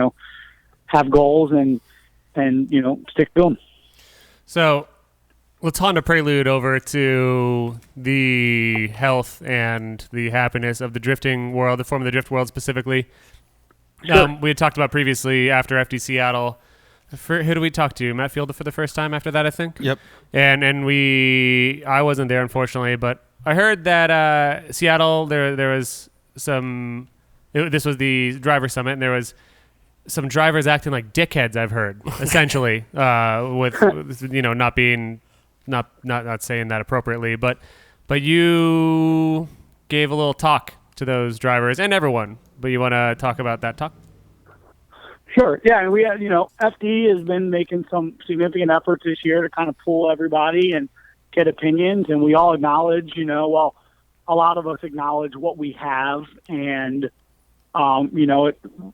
have goals and stick to them. So let's Honda prelude over to the health and the happiness of the drifting world, the Formula Drift world specifically. Sure. We had talked about previously after FD Seattle. Who do we talk to? Matt Fielder for the first time after that, I think. Yep. And I wasn't there, unfortunately, but I heard that Seattle, there was some. This was the driver summit, and there was some drivers acting like dickheads. I've heard, essentially, with not saying that appropriately, but you gave a little talk to those drivers and everyone. But you want to talk about that talk? Sure. Yeah, and we had, FD has been making some significant efforts this year to kind of pull everybody and get opinions, and we all acknowledge, a lot of us acknowledge what we have, and,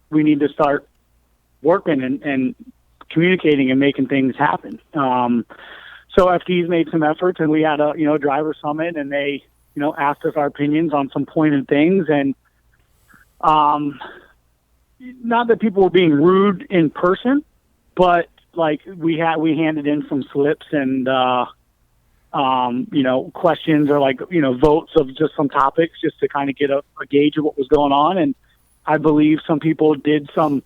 we need to start working and communicating and making things happen. So FD's made some efforts, and we had a, driver summit, and they, asked us our opinions on some pointed things, and not that people were being rude in person, but like we handed in some slips and, questions or like, votes of just some topics just to kind of get a gauge of what was going on. And I believe some people did some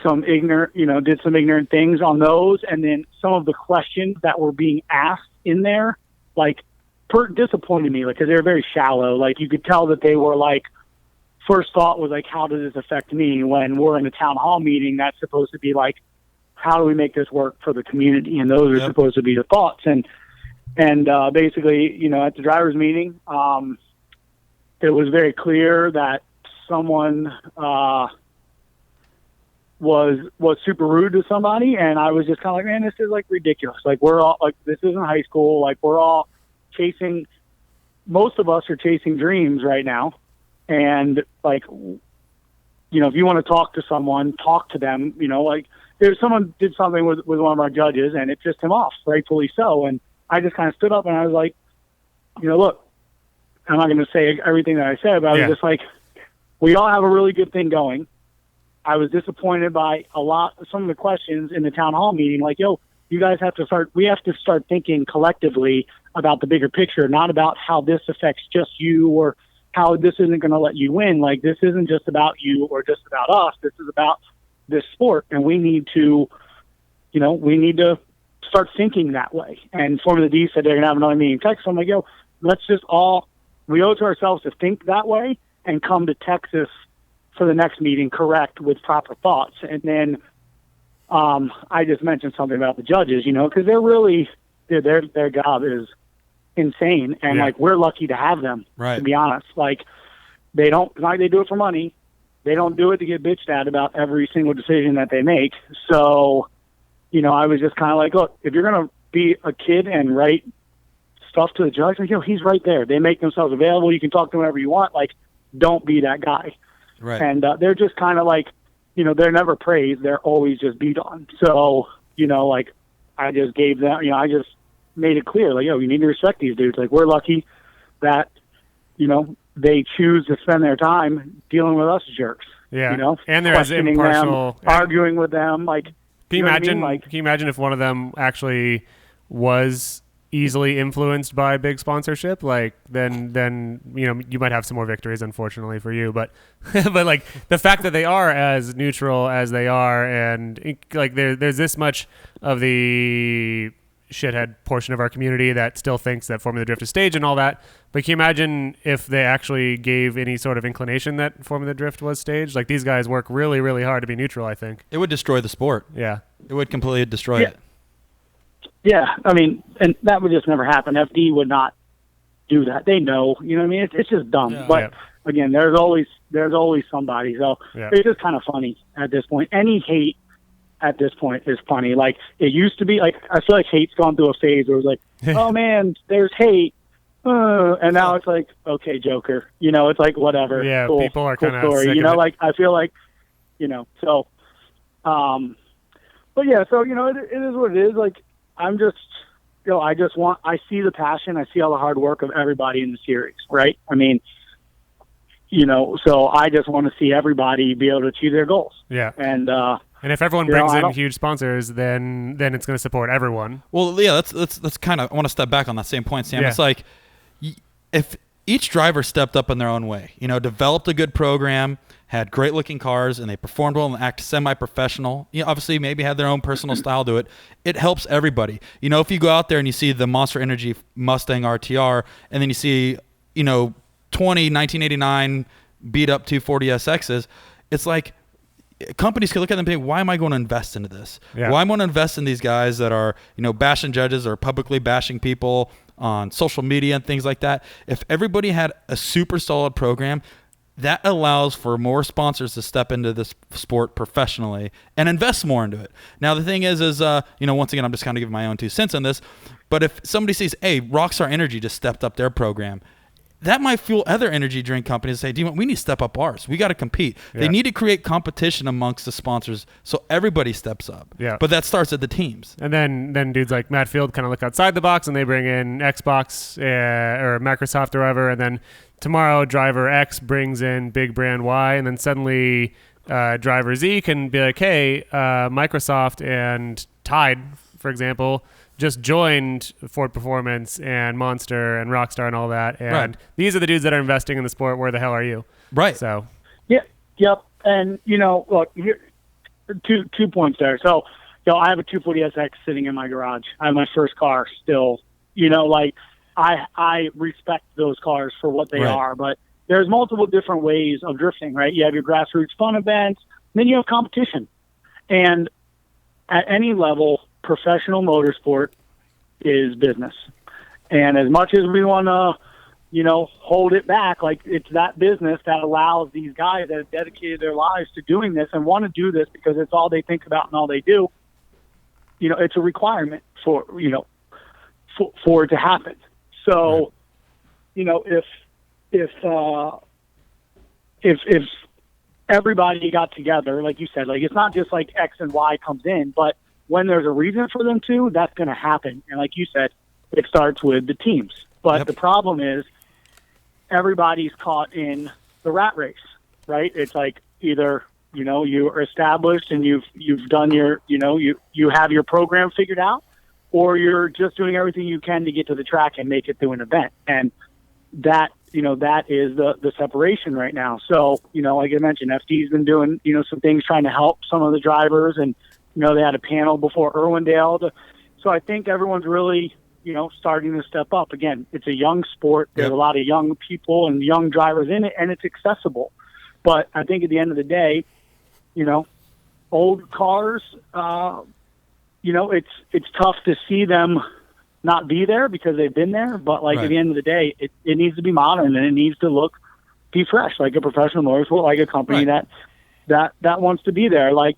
ignorant things on those. And then some of the questions that were being asked in there, like, disappointed me, like, because they were very shallow. Like, you could tell that they were like, first thought was like, how does this affect me? When we're in a town hall meeting, that's supposed to be like, how do we make this work for the community? And those are supposed to be the thoughts. And basically, at the drivers meeting, it was very clear that someone was super rude to somebody, and I was just kind of like, man, this is like ridiculous. Like, we're all like, this isn't high school. Like, we're all most of us are chasing dreams right now. And like, if you want to talk to someone, talk to them, like if someone did something with one of our judges and it pissed him off, rightfully so. And I just kind of stood up and I was like, look, I'm not going to say everything that I said, but I was just like, we all have a really good thing going. I was disappointed by some of the questions in the town hall meeting. Like, you guys we have to start thinking collectively about the bigger picture, not about how this affects just you or how this isn't going to let you win. Like, this isn't just about you or just about us. This is about this sport, and we need to start thinking that way. And Formula D said they're going to have another meeting in Texas. I'm like, let's just we owe it to ourselves to think that way and come to Texas for the next meeting, correct, with proper thoughts. And then I just mentioned something about the judges, because they're really, their job is insane. And like, we're lucky to have them, to be honest. Like, they do it for money. They don't do it to get bitched at about every single decision that they make. So, I was just kind of like, look, if you're going to be a kid and write stuff to the judge, like, he's right there. They make themselves available. You can talk to him whenever you want. Like, don't be that guy. Right. And they're just kind of like, they're never praised. They're always just beat on. So, like, I just gave them, I just made it clear, like, you need to respect these dudes. Like, we're lucky that, they choose to spend their time dealing with us jerks. Yeah. And they're as questioning impartial. them, arguing with them. Like, can you imagine? Like, can you imagine if one of them actually was easily influenced by big sponsorship? Like, then you might have some more victories, unfortunately for you. But but like the fact that they are as neutral as they are, and like there's this much of the shithead portion of our community that still thinks that Formula Drift is staged and all that. But can you imagine if they actually gave any sort of inclination that Formula Drift was staged? Like, these guys work really, really hard to be neutral, I think. It would destroy the sport. Yeah. It would completely destroy it. Yeah, I mean, and that would just never happen. FD would not do that. They know, it's just dumb. Yeah. But again, there's always somebody. So it's just kind of funny at this point. Any hate at this point is funny. Like, it used to be, like, I feel like hate's gone through a phase where it was like, oh man, there's hate. And now it's like, okay, Joker. It's like, whatever. Yeah, cool, people are kind of story. sick of it. Like, I feel like, so, but yeah, so, it is what it is. Like, I'm just, I see the passion. I see all the hard work of everybody in the series, right? I mean, so I just want to see everybody be able to achieve their goals. Yeah. And if everyone brings in huge sponsors, then it's going to support everyone. Well, yeah, that's kind of, I want to step back on that same point, Sam. Yeah. It's like, if each driver stepped up in their own way, developed a good program, had great looking cars, and they performed well and act semi-professional, obviously maybe had their own personal style to it, it helps everybody. If you go out there and you see the Monster Energy Mustang RTR, and then you see, 1989 beat up 240 SXs, it's like, companies can look at them and think, why am I going to invest into this? Yeah. Why am I going to invest in these guys that are, bashing judges or publicly bashing people on social media and things like that? If everybody had a super solid program, that allows for more sponsors to step into this sport professionally and invest more into it. Now, the thing is, once again, I'm just kind of giving my own 2 cents on this, but if somebody sees, hey, Rockstar Energy just stepped up their program, that might fuel other energy drink companies to say, we need to step up ours. We got to compete. Yeah. They need to create competition amongst the sponsors so everybody steps up. Yeah. But that starts at the teams. And then dudes like Matt Field kind of look outside the box, and they bring in Xbox or Microsoft or whatever, and then tomorrow driver X brings in big brand Y, and then suddenly driver Z can be like, hey, Microsoft and Tide, for example, just joined Ford Performance and Monster and Rockstar and all that. And these are the dudes that are investing in the sport. Where the hell are you? Right. So. Yeah. Yep. And, look, here, two points there. So, I have a 240 SX sitting in my garage. I have my first car still. I respect those cars for what they are, but there's multiple different ways of drifting, right? You have your grassroots fun events, then you have competition. And at any level, professional motorsport is business. And as much as we want to, hold it back, like, it's that business that allows these guys that have dedicated their lives to doing this and want to do this because it's all they think about and all they do. It's a requirement for it to happen. So, if everybody got together, like you said, like, it's not just like X and Y comes in, but when there's a reason for them to, that's going to happen. And like you said, it starts with the teams. But the problem is everybody's caught in the rat race, right? It's like either, you're established and you've done your, you have your program figured out, or you're just doing everything you can to get to the track and make it through an event. And that that is the separation right now. So, like I mentioned, FD's been doing, some things trying to help some of the drivers, and, they had a panel before Irwindale. So I think everyone's really, starting to step up. Again, it's a young sport. There's a lot of young people and young drivers in it, and it's accessible. But I think at the end of the day, old cars, it's tough to see them not be there because they've been there. But at the end of the day, it needs to be modern, and it needs to be fresh, like a professional motorsport, like a company that wants to be there. We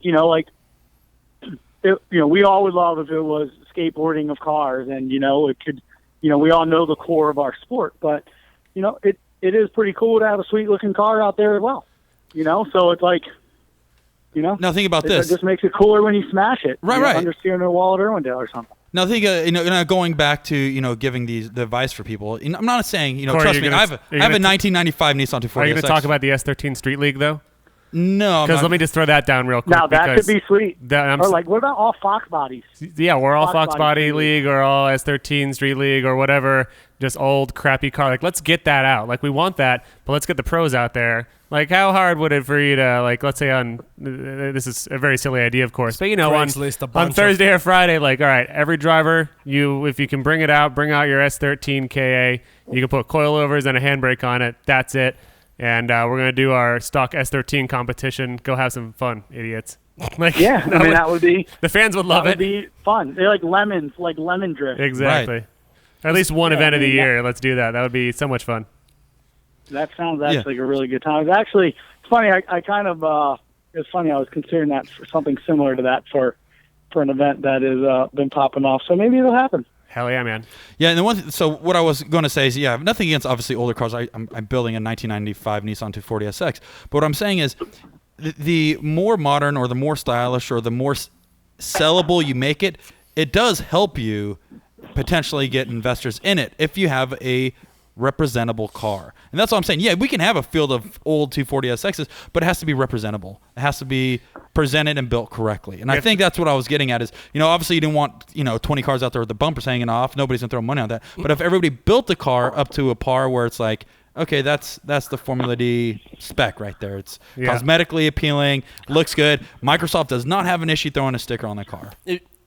all would love if it was skateboarding of cars, and it could, we all know the core of our sport, but it is pretty cool to have a sweet looking car out there as well. So it's Now think about this. It just makes it cooler when you smash it. Right. Under steering a wall at Irwindale or something. Now think, going back to giving the advice for people. I'm not saying, Corey, trust me, I have a 1995 Nissan 240. Are you going to talk about the S13 Street League though? No, because let me just throw that down real quick. Now that could be sweet. Or what about all Fox bodies? Yeah, we're all Fox Body League or all S13 Street League or whatever. Just old crappy car. Let's get that out. We want that, but let's get the pros out there. How hard would it for you to let's say on this is a very silly idea, of course, but on Thursday or Friday, all right, every driver, if you can bring out your S13 KA, you can put coilovers and a handbrake on it. That's it. And we're going to do our stock S13 competition. Go have some fun, idiots. That would be... The fans would love it. That would be fun. They're like lemons, like lemon drift. Exactly. Right. At least one event of the year. Let's do that. That would be so much fun. That sounds actually like a really good time. It's funny, I kind of... it's funny, I was considering that for something similar to that for an event that has been popping off. So maybe it'll happen. Hell yeah, man. Yeah, and so what I was going to say is, nothing against obviously older cars. I'm building a 1995 Nissan 240 SX. But what I'm saying is the more modern or the more stylish or the more sellable you make it, it does help you potentially get investors in it if you have a representable car. And that's what I'm saying. Yeah, we can have a field of old 240 SXs, but it has to be representable. It has to be presented and built correctly. And I think that's what I was getting at is, obviously you didn't want, 20 cars out there with the bumpers hanging off. Nobody's going to throw money on that. But if everybody built the car up to a par where it's okay, that's the Formula D spec right there. It's cosmetically appealing, looks good. Microsoft does not have an issue throwing a sticker on the car.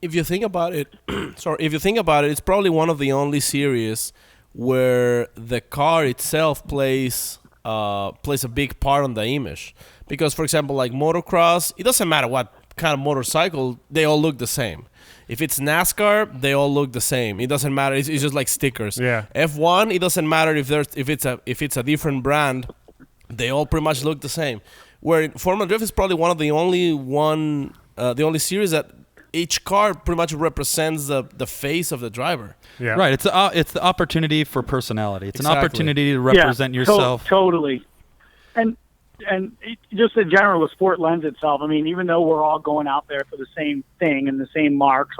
If you think about it, it's probably one of the only series where the car itself plays a big part on the image. Because, for example, motocross, it doesn't matter what kind of motorcycle, they all look the same. If it's NASCAR, they all look the same. It doesn't matter. It's just like stickers. Yeah. F1, it doesn't matter if it's a different brand. They all pretty much look the same. Where Formula Drift is probably one of the only series that each car pretty much represents the face of the driver. Yeah. Right. It's the opportunity for personality. It's an opportunity to represent yourself. Totally. And just in general, the sport lends itself. Even though we're all going out there for the same thing and the same marks,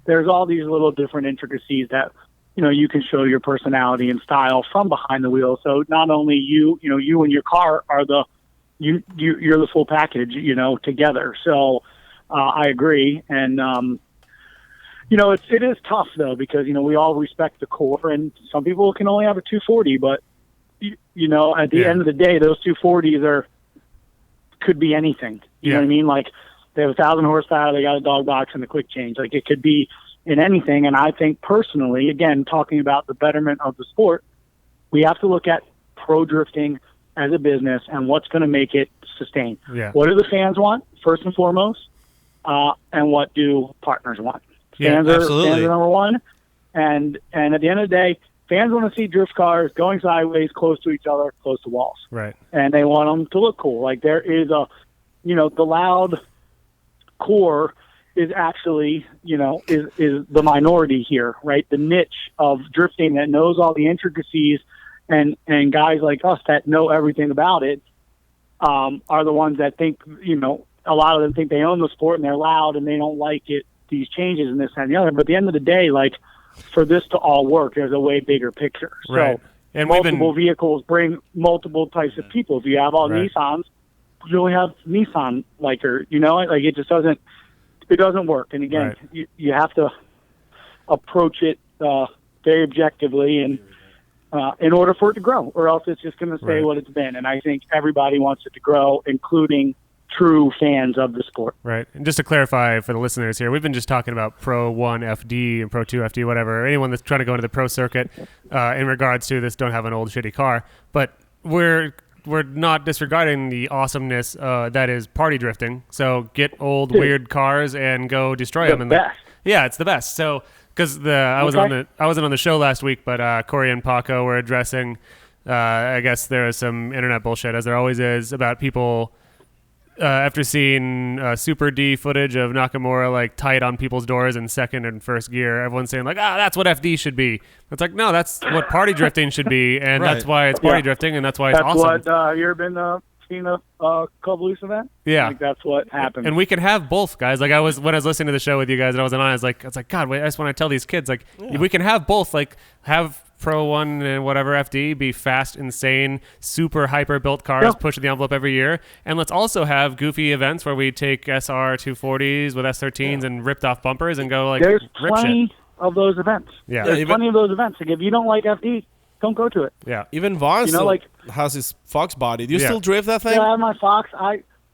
there's all these little different intricacies that, you can show your personality and style from behind the wheel. So not only you and your car are you're the full package, together. So I agree. And, it is tough though, because, we all respect the core, and some people can only have a 240, but at the end of the day, those 240s could be anything. You know what I mean? They have 1,000 horsepower, they got a dog box and a quick change. It could be in anything. And I think personally, again, talking about the betterment of the sport, we have to look at pro drifting as a business and what's going to make it sustain. Yeah. What do the fans want, first and foremost? And what do partners want? Fans are number one. And at the end of the day, fans want to see drift cars going sideways, close to each other, close to walls. Right. And they want them to look cool. There is the loud core is actually, is the minority here, right? The niche of drifting that knows all the intricacies, and guys like us that know everything about it are the ones that think, a lot of them think they own the sport and they're loud and they don't like it, these changes and this and the other. But at the end of the day, for this to all work, there's a way bigger picture. Right. So and multiple vehicles bring multiple types of people. If you have all Nissans, you only have Nissan liker, it just doesn't work. And again, you have to approach it very objectively. And in order for it to grow, or else it's just going to stay Right. what it's been. And I think everybody wants it to grow, including true fans of the sport. Right. And just to clarify for the listeners here, we've been just talking about Pro 1 FD and Pro 2 FD, whatever. Anyone that's trying to go into the pro circuit in regards to this don't have an old shitty car. But we're not disregarding the awesomeness that is party drifting. So get old weird cars and go destroy them. Best. Yeah, it's the best. So because I wasn't on the show last week, but Corey and Paco were addressing. I guess there is some internet bullshit, as there always is, about people. After seeing Super D footage of Nakamura like tight on people's doors in second and first gear, everyone's saying like, that's what FD should be. It's like, no, that's what party drifting should be, and Right. that's why it's party drifting, and that's why it's awesome. That's what, you ever been seen a Club Loose event? Yeah. Like, that's what happened. And we can have both, guys. Like when I was listening to the show with you guys and I was on, I was like, God, wait, I just want to tell these kids, like, we can have both. Like, have Pro 1 and whatever FD be fast, insane, super hyper built cars pushing the envelope every year, and let's also have goofy events where we take SR 240s with S13s and ripped off bumpers and go like There's rip plenty shit. of those events. Yeah. There's plenty of those events. Like, if you don't like FD, don't go to it. Yeah. Even Vaughn You know, still like- has his Fox body. Do you Yeah. still drift that thing? Yeah, I have my Fox.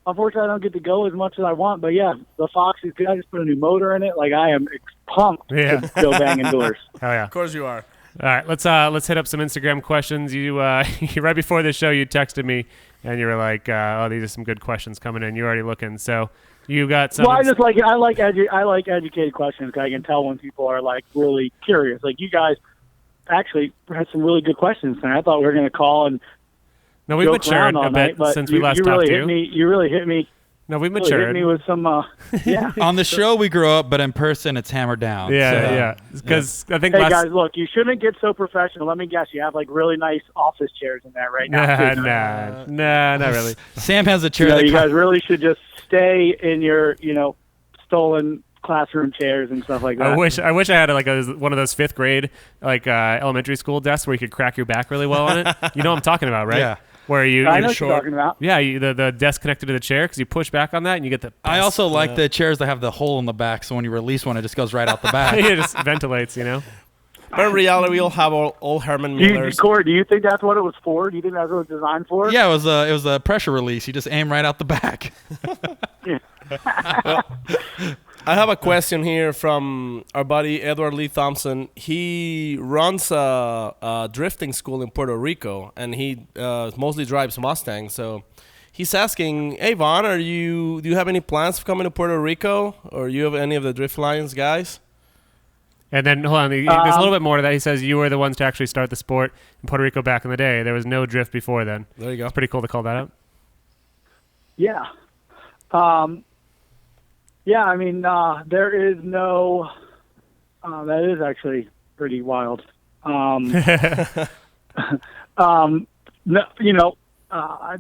Unfortunately, I don't get to go as much as I want, but yeah, the Fox is good. I just put a new motor in it. Like, I am pumped to go banging doors. Hell yeah. Of course you are. All right, let's hit up some Instagram questions. You right before the show, you texted me and you were like, "Oh, these are some good questions coming in." You're already looking, so you got some. Well, I like educated questions 'cause I can tell when people are like really curious. Like, you guys actually had some really good questions, and I thought we were going to call and no, we've joke matured around all a night, bit but since we last you talked really to hit you. me. You really hit me. No, we've Really hit matured. me with some. Yeah. On the show, we grow up, but in person, it's hammered down. Yeah, So, because I think Hey last. guys, look, you shouldn't get so professional. Let me guess, you have like really nice office chairs in there right now. Nah, not really. Sam has a chair You know, that you guys really should just stay in your, stolen classroom chairs and stuff like that. I wish I had like one of those fifth grade elementary school desks where you could crack your back really well on it. You know what I'm talking about, right? Yeah. Where I know you're what you're short. talking about. Yeah, the desk connected to the chair because you push back on that and you get the. I best- also like the chairs that have the hole in the back, so when you release one, it just goes right out the back. it just ventilates, But in reality, we all have all Herman Millers. Corey, do you think that's what it was for? Do you think that's what it was designed for? Yeah, it was a pressure release. You just aim right out the back. I have a question here from our buddy Edward Lee Thompson. He runs a drifting school in Puerto Rico, and he mostly drives Mustangs. So he's asking, "Hey Vaughn, do you have any plans for coming to Puerto Rico, or you have any of the Drift Lions guys?" And then hold on, there's a little bit more to that. He says you were the ones to actually start the sport in Puerto Rico back in the day. There was no drift before then. There you go. It's pretty cool to call that out. Yeah. Yeah, I mean, there is no. That is actually pretty wild. No,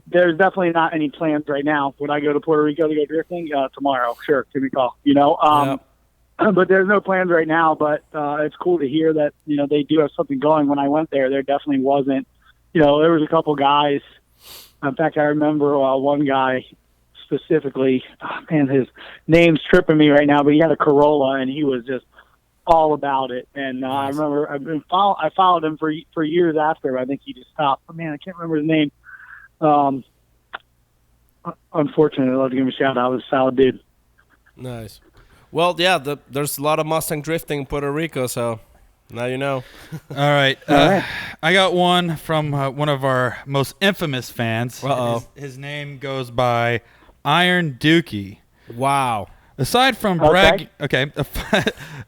there's definitely not any plans right now. Would I go to Puerto Rico to go drifting tomorrow? Sure, give me a call. But there's no plans right now. But it's cool to hear that they do have something going. When I went there definitely wasn't. There was a couple guys. In fact, I remember one guy specifically. His name's tripping me right now, but he had a Corolla and he was just all about it. And I remember I followed him for years after. But I think he just stopped. But man, I can't remember his name. Unfortunately, I'd love to give him a shout out. He was a solid dude. Nice. Well, yeah, there's a lot of Mustang drifting in Puerto Rico, so now you know. All right. I got one from one of our most infamous fans. Uh-oh. His name goes by Iron Dookie. Wow. Aside from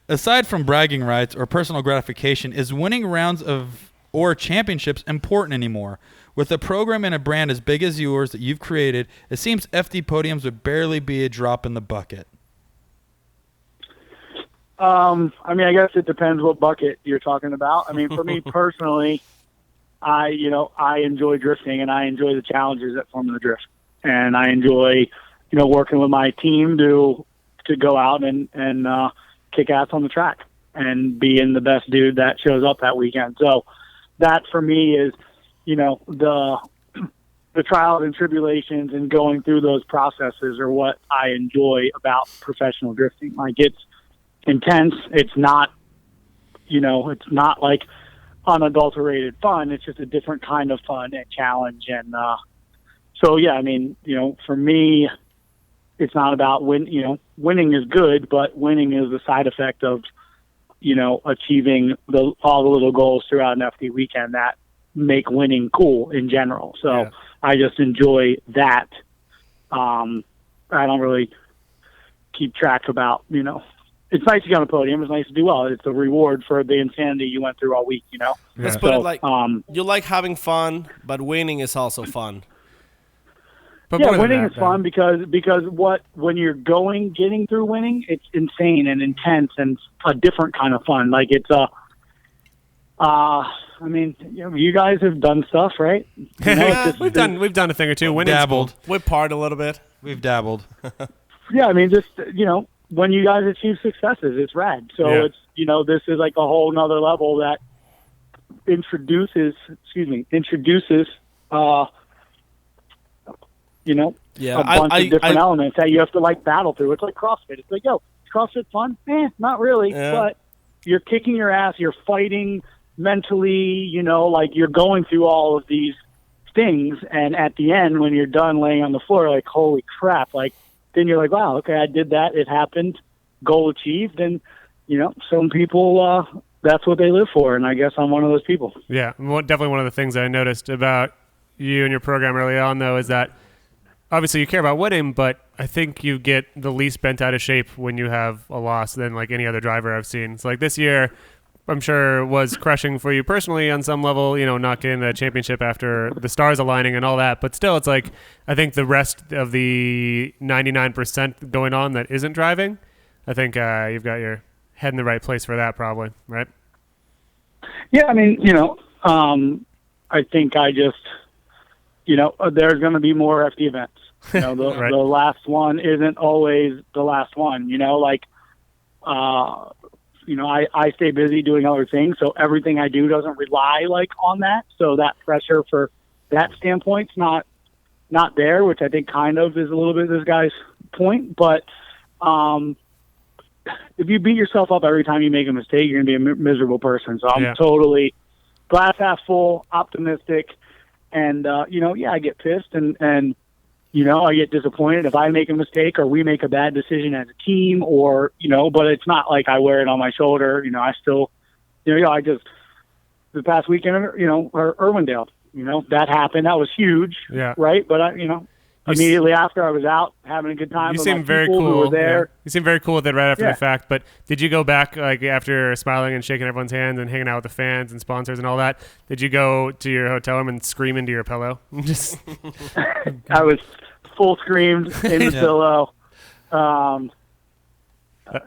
aside from bragging rights or personal gratification, is winning rounds or championships important anymore? With a program and a brand as big as yours that you've created, it seems FD podiums would barely be a drop in the bucket. I mean, I guess it depends what bucket you're talking about. I mean, for me personally, I enjoy drifting and I enjoy the challenges that form the drift, and I enjoy, working with my team to go out and kick ass on the track and being the best dude that shows up that weekend. So that for me is, the trials and tribulations and going through those processes are what I enjoy about professional drifting. Like, it's intense. It's not, it's not like unadulterated fun. It's just a different kind of fun and challenge. And so, yeah, I mean, for me, it's not about winning is good, but winning is the side effect of, achieving all the little goals throughout an FD weekend that make winning cool in general. So Yeah. I just enjoy that. I don't really keep track about, it's nice to get on the podium. It's nice to do well. It's a reward for the insanity you went through all week, Let's Yeah. put So, it like you like having fun, but winning is also fun. But yeah, more than winning that, is fun because when you're getting through winning, it's insane and intense and a different kind of fun. Like it's I mean, you guys have done stuff, right? we've done a thing or two. Winning's Dabbled. We part a little bit. We've dabbled. Yeah, I mean, just when you guys achieve successes, it's rad. So Yeah. it's this is like a whole nother level that introduces Yeah, a bunch of different elements that you have to battle through. It's like CrossFit. It's like, is CrossFit fun? Not really. Yeah. But you're kicking your ass. You're fighting mentally. Like you're going through all of these things, and at the end, when you're done laying on the floor, like holy crap! Like then you're like, wow, okay, I did that. It happened. Goal achieved. And some people that's what they live for, and I guess I'm one of those people. Yeah, definitely one of the things I noticed about you and your program early on, though, is that obviously you care about winning, but I think you get the least bent out of shape when you have a loss than like any other driver I've seen. So like this year, I'm sure was crushing for you personally on some level, not getting the championship after the stars aligning and all that. But still, it's like I think the rest of the 99% going on that isn't driving, I think you've got your head in the right place for that probably, right? Yeah, I mean, I think I just, there's going to be more FD events. Right. The last one isn't always the last one. I stay busy doing other things, so everything I do doesn't rely on that. So that pressure for that standpoint's not there, which I think kind of is a little bit this guy's point. But if you beat yourself up every time you make a mistake, you're going to be a miserable person. So I'm totally glass half full, optimistic, and I get pissed and I get disappointed if I make a mistake or we make a bad decision as a team, or but it's not like I wear it on my shoulder. I still, I just the past weekend, or Irwindale, that happened. That was huge, Yeah. right? But immediately after I was out having a good time. You with seem my very people cool. who were there. Yeah. You seem very cool with it right after Yeah. the fact. But did you go back after smiling and shaking everyone's hands and hanging out with the fans and sponsors and all that? Did you go to your hotel room and scream into your pillow? Just I was full screamed in the pillow.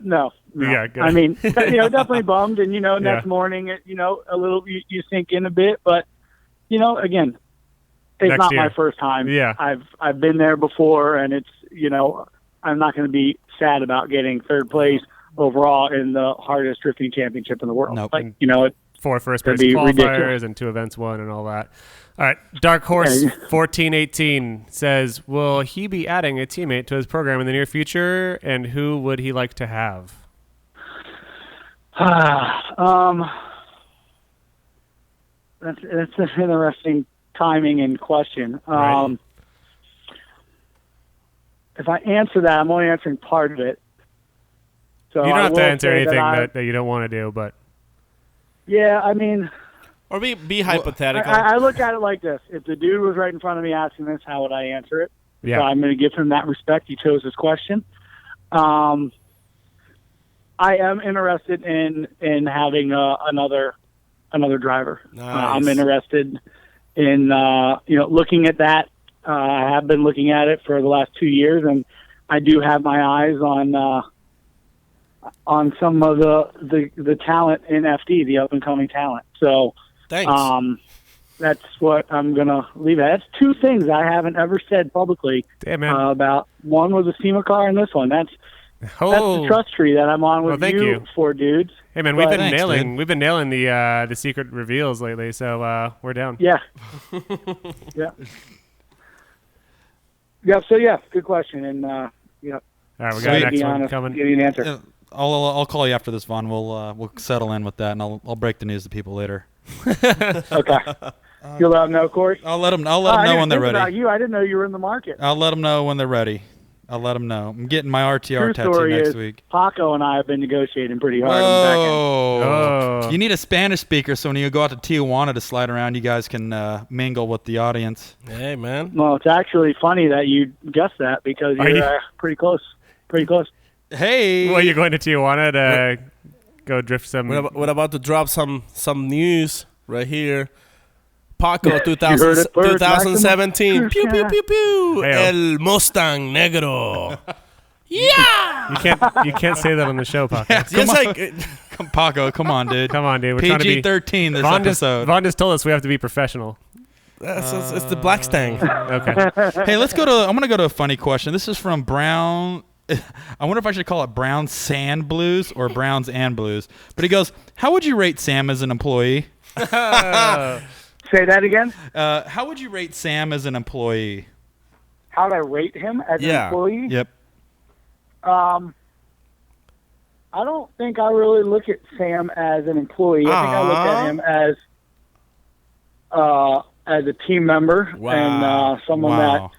No. Yeah, good. I mean, definitely bummed, and next morning, a little you sink in a bit, but again, it's Next not year. my first time. Yeah. I've been there before, and it's I'm not going to be sad about getting third place overall in the hardest drifting championship in the world. Nope. Like 4 first place That'd be qualifiers ridiculous. and 2 events won and all that. All right, Dark Horse 1418 says, will he be adding a teammate to his program in the near future, and who would he like to have? That's an interesting timing and question. Right. If I answer that, I'm only answering part of it. So You don't I have to will answer say anything I- that you don't want to do, but Yeah, I mean, Or be hypothetical. I look at it like this: if the dude was right in front of me asking this, how would I answer it? yeah. So I'm going to give him that respect. He chose this question. I am interested in having another driver. Nice. I'm interested in looking at that. I have been looking at it for the last 2 years, and I do have my eyes on some of the talent in FD, the up and coming talent. So Thanks. that's what I'm gonna leave it. That's 2 things I haven't ever said publicly Damn, man. about. One was a SEMA car, and this one. That's Oh. the trust tree that I'm on with Well, thank you. 4 dudes. Hey man, we've been Thanks, nailing dude. we've been nailing the secret reveals lately, so we're down. Yeah. Yeah. Yeah. So yeah, good question, and yeah. All right, we Sweet. got the To next be one honest, coming. give you an answer. Yeah, I'll call you after this, Vaughn. We'll settle in with that, and I'll break the news to people later. Okay. You'll let them know, Corey? I'll let them know when they're ready. About you. I didn't know you were in the market. I'll let them know when they're ready. I'll let them know. I'm getting my RTR True tattoo story next is, week. Paco and I have been negotiating pretty hard on the back end. Oh. You need a Spanish speaker so when you go out to Tijuana to slide around, you guys can mingle with the audience. Hey, man. Well, it's actually funny that you guessed that because you're pretty close. Pretty close. Hey. Well, you're going to Tijuana to go drift some. We're about to drop some news right here. Paco heard 2000, it first, 2017. Maximo. Pew, pew, pew, pew. Hey-o. El Mustang Negro. Yeah. You can't say that on the show, Paco. Yes, Paco, come on, dude. Come on, dude. We're trying to be PG-13 this Vaughn episode. Vaughn just told us we have to be professional. it's the Black Stang. Okay. Hey, I'm going to go to a funny question. This is from Brown. I wonder if I should call it Brown Sand Blues or Browns and Blues. But he goes, how would you rate Sam as an employee? Say that again? How would you rate Sam as an employee? How'd I rate him as an employee? Yep. I don't think I really look at Sam as an employee. I think I look at him as a team member and someone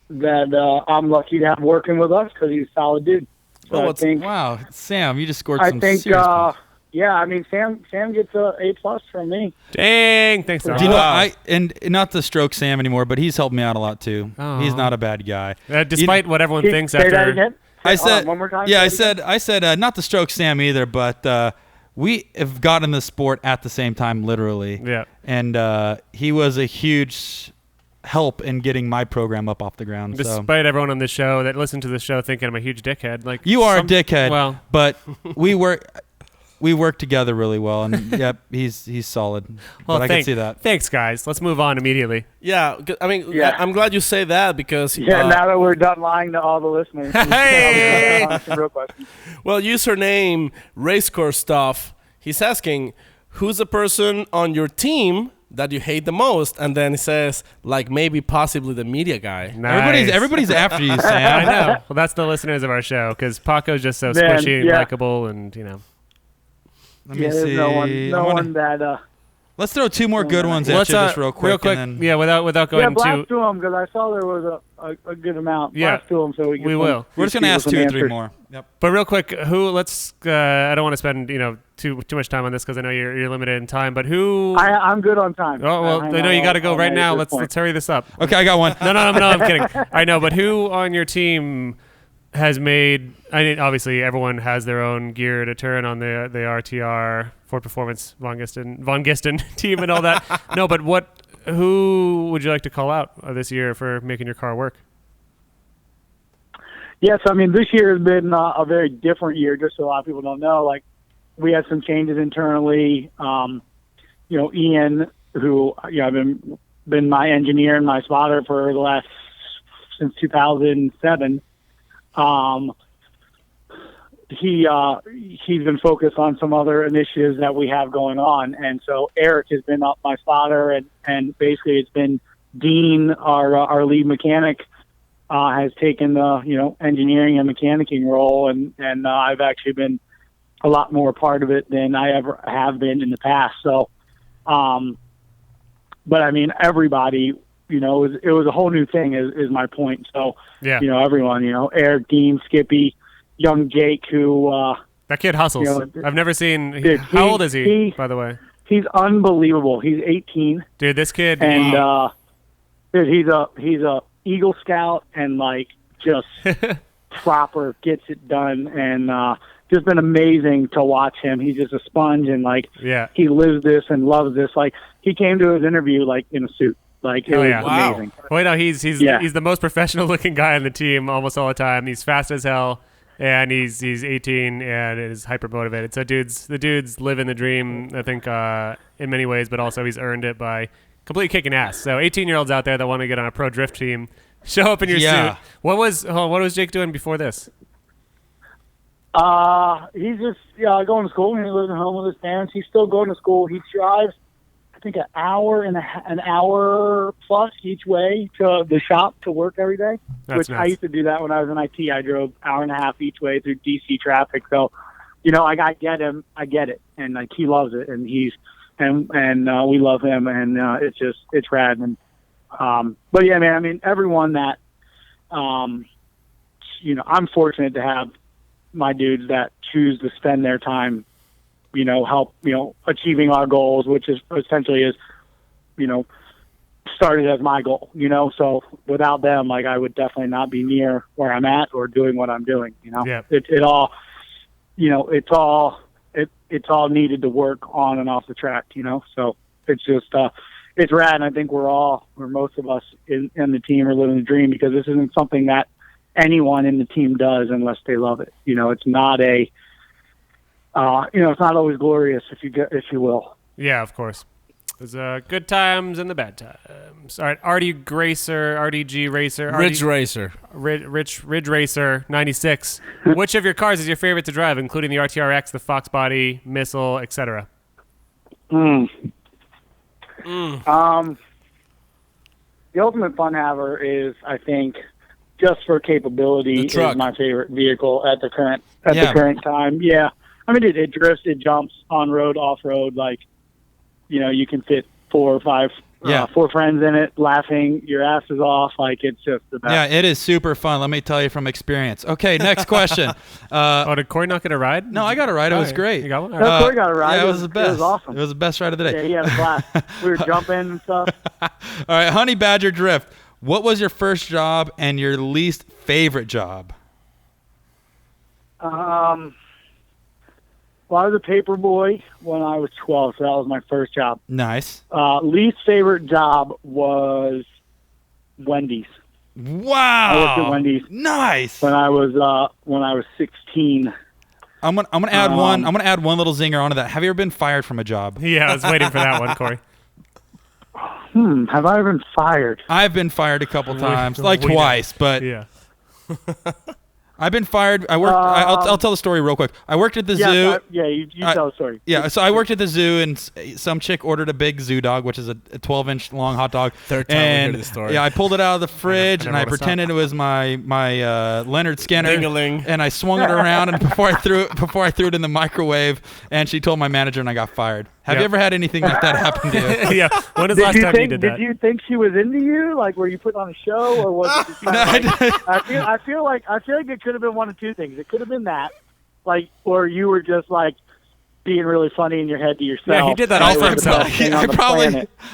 that I'm lucky to have working with us because he's a solid dude. So wow, Sam, you just scored I some think, serious points. yeah, I mean, Sam gets a A+ from me. Dang. Thanks, Sam. Do you know, and not to stroke Sam anymore, but he's helped me out a lot too. Oh. He's not a bad guy. Despite what everyone thinks Say after. that again? I said, one more time. yeah, I said, not to stroke Sam either, but we have gotten the sport at the same time, literally. Yeah. And he was a huge help in getting my program up off the ground. Despite everyone on this show that listened to the show thinking I'm a huge dickhead, like you are a dickhead. Well, but we work together really well, and yep, he's solid. well, but I can see that. Thanks, guys. Let's move on immediately. Yeah, I mean, I'm glad you say that because now that we're done lying to all the listeners. Hey! Some real questions. well, username Racecourse Stuff. He's asking, who's the person on your team that you hate the most? And then he says, like maybe possibly the media guy. Nice. Everybody's after you, Sam. I know. Well, that's the listeners of our show because Paco's just so squishy and likable, and Let me see. There's no one that. Let's throw two more good ones at you just real quick. And then, yeah, without going blast to them because I saw there was a good amount. Yeah, blast to them so we will. We're just gonna ask 2 or 3 more. Yep. But real quick, who? Let's. I don't want to spend too much time on this because I know you're limited in time. But who? I'm good on time. Oh well, I know you got to go right now. Let's hurry this up. Okay, I got one. No, I'm kidding. I know, but who on your team has made? I mean, obviously everyone has their own gear to turn on the RTR Ford Performance Vaughn Gittin team and all that. No, but who would you like to call out this year for making your car work? Yes, I mean this year has been a very different year. Just so a lot of people don't know, like we had some changes internally. Ian, who I've been my engineer and my spotter for the last since 2007. He's been focused on some other initiatives that we have going on, and so Eric has been up my spotter, and basically it's been Dean, our lead mechanic, has taken the engineering and mechanicking role, and I've actually been a lot more part of it than I ever have been in the past. So, but I mean everybody, it was a whole new thing is my point. So yeah, everyone, Eric, Dean, Skippy, young Jake, who that kid hustles. I've never seen. Dude, how old is he, by the way? He's unbelievable. He's 18. Dude, this kid. And dude, he's a Eagle Scout and like just proper gets it done, and just been amazing to watch him. He's just a sponge, and like he lives this and loves this. Like he came to his interview like in a suit. Like it was amazing. Wait, no, he's the most professional looking guy on the team almost all the time. He's fast as hell. And he's 18 and is hyper motivated. So the dude's living the dream, I think, in many ways, but also he's earned it by completely kicking ass. So 18-year-olds out there that want to get on a pro drift team, show up in your suit. What was Jake doing before this? He's just going to school. He lives at home with his parents. He's still going to school. He drives, I think, an hour plus each way to the shop to work every day. That's I nuts. used to do that when I was in IT. I drove an hour and a half each way through DC traffic. So, I get him. I get it, and like he loves it, and he's and we love him, and it's rad. And but yeah, man, I mean, everyone that I'm fortunate to have my dudes that choose to spend their time, help achieving our goals, which is essentially started as my goal. So without them, like, I would definitely not be near where I'm at or doing what I'm doing. Yeah. It all, it's all needed to work on and off the track. So it's just it's rad. And I think we're most of us in the team are living the dream, because this isn't something that anyone in the team does unless they love it. It's not it's not always glorious, if you will. Yeah, of course. There's good times and the bad times. All right, RDG Racer. Ridge Racer. Ridge Racer 96. Which of your cars is your favorite to drive, including the RTRX, the Fox Body, Missile, etc.? The Ultimate Fun Haver is, I think, just for capability, is my favorite vehicle at the current time. Yeah, I mean, it drifts, it jumps on road, off road. Like, you can fit 4 or 5, 4 friends in it, laughing your asses off. Like, it's just the best. Yeah, it is super fun. Let me tell you from experience. Okay, next question. Did Corey not get a ride? No, I got a ride. It was great. You got one? No, Corey got a ride. Yeah, it was the best. It was awesome. It was the best ride of the day. Yeah, he had a blast. We were jumping and stuff. All right, Honey Badger Drift. What was your first job and your least favorite job? Well, I was a paper boy when I was 12, so that was my first job. Nice. Least favorite job was Wendy's. Wow. I worked at Wendy's. Nice. When I was 16. I'm gonna add one. I'm gonna add one little zinger onto that. Have you ever been fired from a job? Yeah, I was waiting for that one, Corey. Have I ever been fired? I've been fired a couple times, like twice, but Yeah. I've been fired. I worked. I'll tell the story real quick. I worked at the zoo. You tell the story. Yeah, so I worked at the zoo, and some chick ordered a big zoo dog, which is a 12-inch long hot dog. Third time we heard this story. Yeah, I pulled it out of the fridge, and I wanna stop. pretended it was my Leonard Skinner. Ding-a-ling. And I swung it around, and before I threw it in the microwave, and she told my manager, and I got fired. Have you ever had anything like that happen to you? Yeah. When is the last time you did that? Did you think she was into you? Like, were you putting on a show, or was it just kind of I feel like it could have been one of two things. It could have been that, like, or you were just like being really funny in your head to yourself. Yeah, he did that all for himself.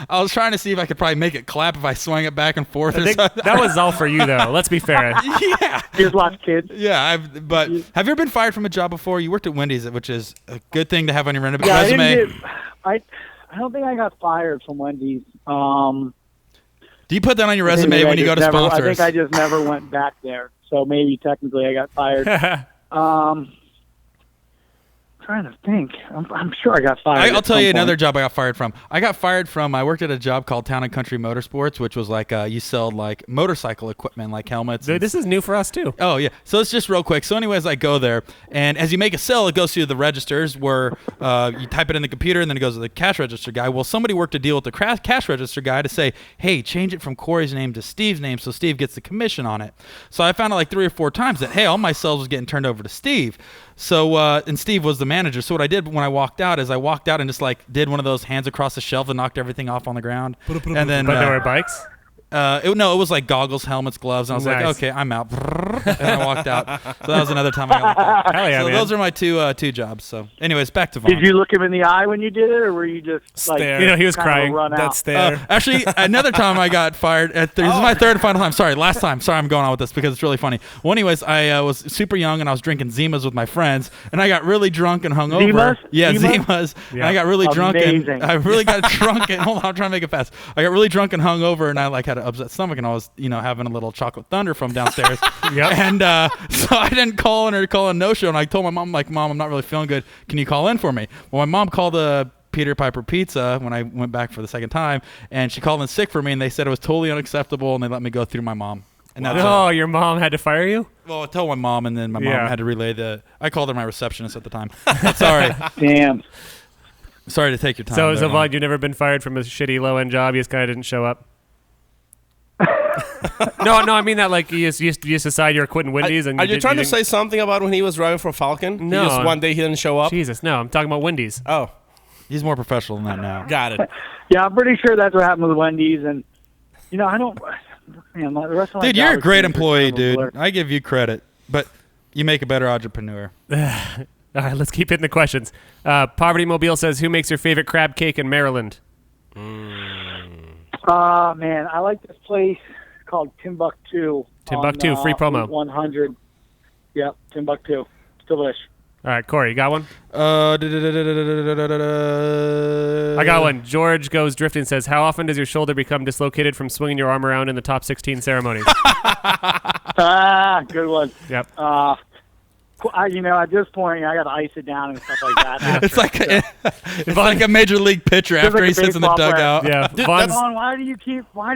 I was trying to see if I could probably make it clap if I swung it back and forth. I think that was all for you, though. Let's be fair. Yeah. Just lost kids. Yeah, but have you ever been fired from a job before? You worked at Wendy's, which is a good thing to have on your resume. I don't think I got fired from Wendy's. Do you put that on your resume when you go to sponsors? I think I just never went back there. So maybe technically I got fired. Trying to think. I'm sure I got fired. I'll tell you another job I got fired from. I worked at a job called Town and Country Motorsports, which was like you sell like motorcycle equipment, like helmets. Dude, this is new for us too. Oh yeah. So it's just real quick. So anyways, I go there, and as you make a sale, it goes through the registers where you type it in the computer, and then it goes to the cash register guy. Well, somebody worked a deal with the cash register guy to say, hey, change it from Corey's name to Steve's name, so Steve gets the commission on it. So I found out like 3 or 4 times that, hey, all my sales was getting turned over to Steve. So and Steve was the manager. So what I did when I walked out is I walked out and just like did one of those hands across the shelf and knocked everything off on the ground. And then But there were bikes? it was like goggles, helmets, gloves, and I was like, Nice. okay, I'm out. And I walked out. So that was another time I got looked at. Hell yeah, So man. those are my two jobs. So anyways, back to Vaughn. Did you look him in the eye when you did it, or were you just like Stare. He was kind of crying. run out? That's there. Actually, another time I got fired. This is my third and final time. Sorry, last time. Sorry, I'm going on with this because it's really funny. Well, anyways, I was super young and I was drinking Zimas with my friends, and I got really drunk and hungover. Zimas? Yeah, Zimas? Zimas. Yeah. And I got really drunk and Amazing. I really got drunk and hold on, I'm trying to make it fast. I got really drunk and hungover, and I like had an upset stomach, and I was having a little chocolate thunder from downstairs. Yep. And so I didn't call in or call a no show, and I told my mom, like, Mom, I'm not really feeling good. Can you call in for me? Well, my mom called Peter Piper Pizza when I went back for the second time, and she called in sick for me, and they said it was totally unacceptable, and they let me go through my mom. And that's Oh, your mom had to fire you? well, I told my mom, and then my mom Yeah. had to relay I called her my receptionist at the time. Sorry. Damn. Sorry to take your time. So, there, Mom. Vaughn, you've never been fired from a shitty low-end job? You just kind of didn't show up? No, I mean that like you just decided you were quitting Wendy's. Are you trying to say something about when he was driving for Falcon? No. One day he didn't show up? Jesus, no. I'm talking about Wendy's. Oh. He's more professional than that now. Got it. Yeah, I'm pretty sure that's what happened with Wendy's. And, I don't – man, the rest of my Dude, you're a job great experience is employee, kind of a dude. blur. I give you credit. But you make a better entrepreneur. All right, let's keep hitting the questions. Poverty Mobile says, who makes your favorite crab cake in Maryland? Man, I like this place called Timbuktu. Timbuktu, free promo. Route 100. Yep, Timbuktu. It's delish. All right, Corey, you got one? I I got one. George Goes Drifting says, how often does your shoulder become dislocated from swinging your arm around in the top 16 ceremonies? Good one. Yep. At this point, I got to ice it down and stuff like that. It's like a major league pitcher Feels after like he a sits in the baseball player. dugout. Yeah. Dude, Vaughn's, Vaughn, why do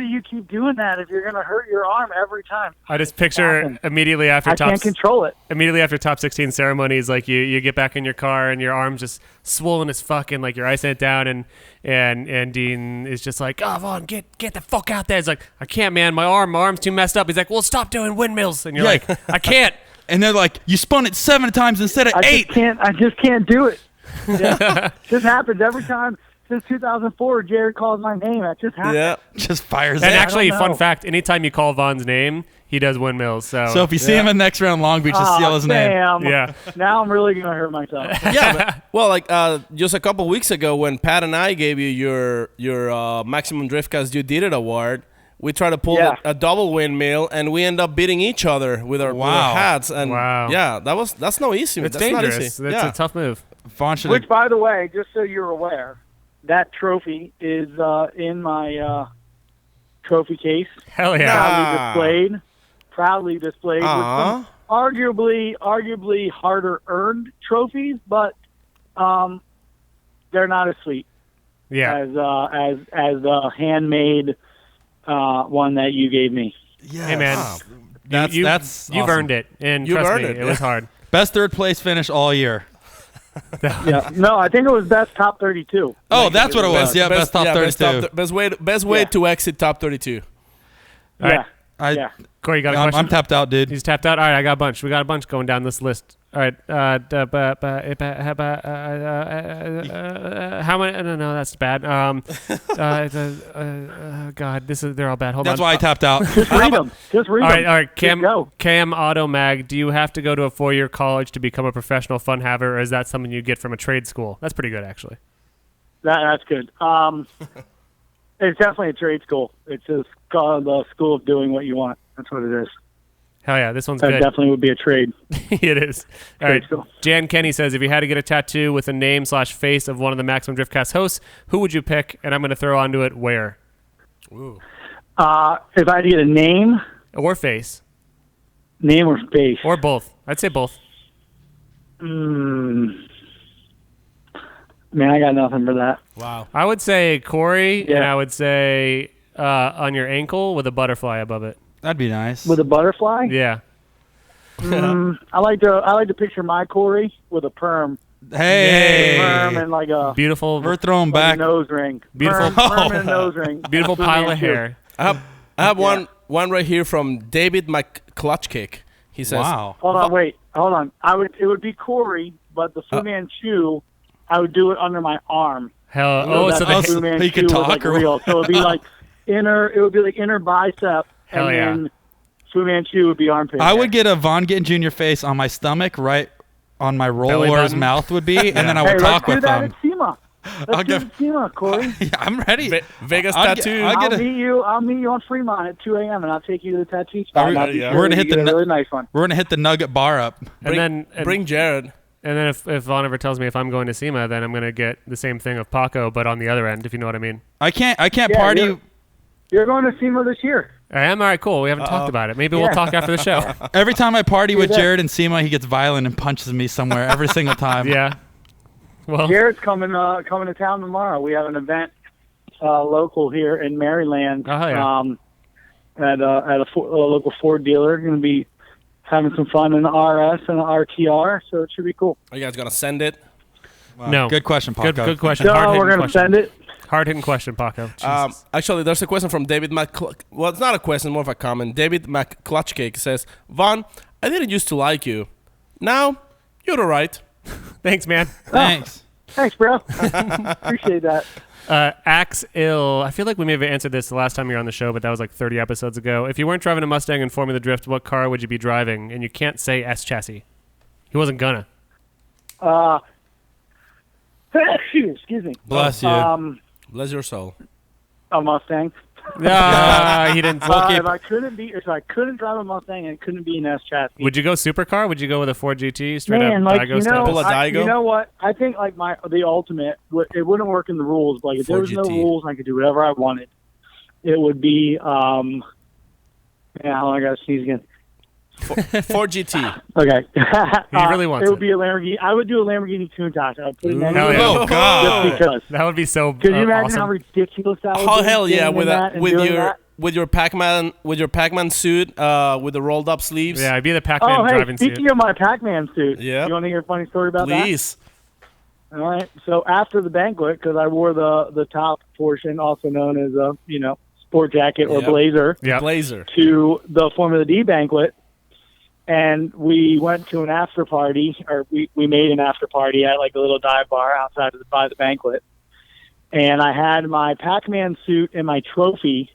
you keep doing that if you're going to hurt your arm every time? I just picture Happen. immediately after I can't control it. top 16 ceremonies, like you get back in your car and your arm's just swollen as fuck, and like you're icing it down, and Dean is just like, oh, Vaughn, get the fuck out there. He's like, I can't, man, my arm's too messed up. He's like, well, stop doing windmills, and you're like, I can't. And they're like, you spun it 7 times instead of 8. I just can't do it. Yeah. This happens every time since 2004. Jared calls my name. That just happens. Yeah. Just fires And it. actually, don't fun know. fact, anytime you call Vaughn's name, he does windmills. So So if you see him in the next round Long Beach, just yell his name. Damn. yeah. Now I'm really going to hurt myself. Yeah, but, well, like just a couple weeks ago when Pat and I gave you your Maximum Driftcast You Did It award, we tried to pull Yeah. a double windmill, and we end up beating each other with our hats. And Wow. yeah, that's no easy. It's that's dangerous. Not easy. That's yeah. a tough move. Vaughn should Which, by the way, just so you're aware, that trophy is in my trophy case. Hell yeah. Proudly displayed with some arguably harder earned trophies, but they're not as sweet Yeah. as the handmade one that you gave me. Yeah. Hey, man. Wow. That's you've awesome. earned it. And You've trust earned me, it, it was hard. Best third place finish all year. Yeah, no, I think it was best top 32. Oh, that's what it was. Yeah, best top 32. Best way Yeah. to exit top 32. All right. Yeah. Corey, you got a question? I'm tapped out, dude. He's tapped out. All right, I got a bunch. We got a bunch going down this list. All right. How many? No, that's bad. God, they're all bad. Hold That's on. why I tapped out. Just read them. Just read All them. right. Just go. Cam Auto Mag. Do you have to go to a 4-year college to become a professional fun haver, or is that something you get from a trade school? That's pretty good, actually. That's good. It's definitely a trade school. It's just called the school of doing what you want. That's what it is. Hell yeah, this one's That good. definitely would be a trade. It is. All right. Trade school. Jan Kenny says, if you had to get a tattoo with a name/face of one of the Maximum Driftcast hosts, who would you pick? And I'm going to throw onto it where? Ooh. If I had to get a name Or face. or face. Or both. I'd say both. Man, I got nothing for that. Wow. I would say Corey, and Yeah. I would say on your ankle with a butterfly above it. That'd be nice. With a butterfly? Yeah. I like to picture my Corey with a perm. Hey. Perm and like a Beautiful. We're throwing like a back. nose ring. Beautiful- Perm and a nose ring. Beautiful Fu pile of Manchu. hair. I have one right here from David McClutchkick. He says, Wow. Hold on. It would be Corey, but the Fu Manchu, I would do it under my arm. Hell. So So that the Fu Manchu he could was, talk like or real. So it'd be like inner bicep, Hell and yeah. then Fu Manchu would be armpit. I hair. would get a Vaughn Gittin Jr. face on my stomach, right on my roll Belly where his button? mouth would be, and then I Hey, would talk let's do with that him. at SEMA. I'll Let's do give- it at SEMA, Corey. Yeah, I'm ready. Vegas I'll get- tattoo. I'll get I'll a- meet you on Fremont at 2 a.m. and I'll take you to the tattoo Are spot. we- and I'll be yeah. sure We're gonna you hit the get a nu- really nice one. We're gonna hit the Nugget Bar up. and then Bring Jared. And then if Vaughn ever tells me if I'm going to SEMA, then I'm going to get the same thing of Paco, but on the other end, if you know what I mean. I can't Yeah, party. You're going to SEMA this year. I am? All right, cool. We haven't talked about it. Maybe we'll Yeah. talk after the show. Every time I party with Yeah. Jared and Sema, he gets violent and punches me somewhere every single time. Yeah. Well, Jared's coming to town tomorrow. We have an event local here in Maryland. Oh, yeah. At a local Ford dealer. Going to be having some fun in the RS and the RTR, so it should be cool. Are you guys going to send it? Wow. No. Good question, Paco. good question. So Hard-hitting we're going to question. send it. Hard-hitting question, Paco. Jesus. Actually, there's a question from David Well, it's not a question, more of a comment. David McClutchcake says, Vaughn, I didn't used to like you. Now, you're all right. Thanks, man. Thanks. Thanks, bro. Appreciate that. Axe Ill. I feel like we may have answered this the last time you were on the show, but that was like 30 episodes ago. If you weren't driving a Mustang in Formula Drift, what car would you be driving? And you can't say S chassis. He wasn't gonna. Excuse me. Bless you. Bless your soul. A Mustang. No, he didn't. If I couldn't drive a Mustang, and it couldn't be an S chassis. Would you go supercar? Would you go with a Ford GT straight Man, up like, Daigo style? Pull a Daigo? you know what? I think like the ultimate. It wouldn't work in the rules. Like if there was no 4GT. rules, and I could do whatever I wanted. It would be. Yeah, I gotta sneeze again. Ford GT. Okay. He really wants it. Would it. be a Lamborghini. I would do a Lamborghini Countach. I would put it in that. Hell yeah. Oh, God. Just because. That would be so Could you imagine awesome. how ridiculous that would Oh be? hell yeah! getting in that and doing that? With your Pac-Man suit with the rolled up sleeves. Yeah, I'd be the Pac-Man Oh, hey, driving speaking suit. of my Pac-Man suit, Yeah. you want to hear a funny story about Please. that? All right. So after the banquet, because I wore the top portion, also known as a sport jacket or Yep. blazer, Yeah. Blazer. to the Formula D banquet, and we went to an after party, or we made an after party at like a little dive bar outside by the banquet, and I had my Pac-Man suit and my trophy.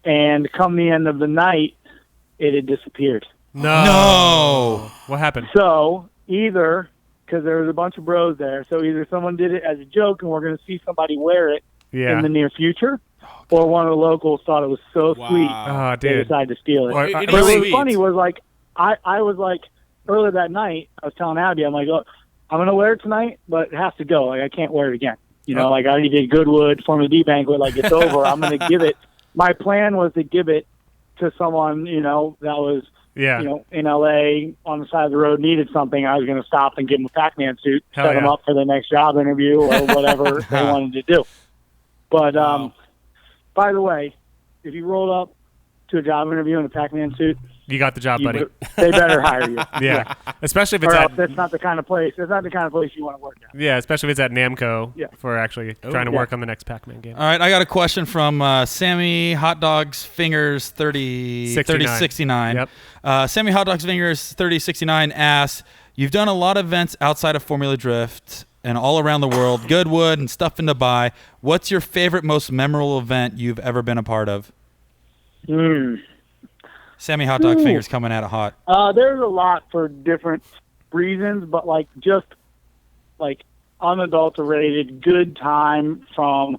And come the end of the night, it had disappeared. No. What happened? So either, because there was a bunch of bros there, so either someone did it as a joke and we're going to see somebody wear it Yeah. in the near future, or one of the locals thought it was so sweet Oh, they dude. decided to steal it. Or- It But is what was sweet. funny was like, I was like, earlier that night, I was telling Abby, I'm like, oh, I'm going to wear it tonight, but it has to go. Like, I can't wear it again. Like I already did Goodwood, Formula D banquet, like it's over. I'm going to give it. My plan was to give it to someone, that was, Yeah. in LA on the side of the road, needed something. I was going to stop and give them a Pac-Man suit, Hell set them yeah. up for the next job interview or whatever they wanted to do. But, by the way, if you rolled up to a job interview in a Pac-Man suit, You got the job, buddy. they better hire you. Yeah. Especially if it's Or at else that's not the kind of place. It's not the kind of place you want to work at. yeah, especially if it's at Namco Yeah. for actually trying to yeah. work on the next Pac-Man game. All right, I got a question from Sammy Hot Dogs Fingers 3069. Yep. Sammy Hot Dogs Fingers 3069 asks, you've done a lot of events outside of Formula Drift and all around the world, Goodwood and stuff in Dubai. What's your favorite, most memorable event you've ever been a part of? Sammy Hot Dog Fingers coming at it hot. There's a lot for different reasons, but just unadulterated good time from,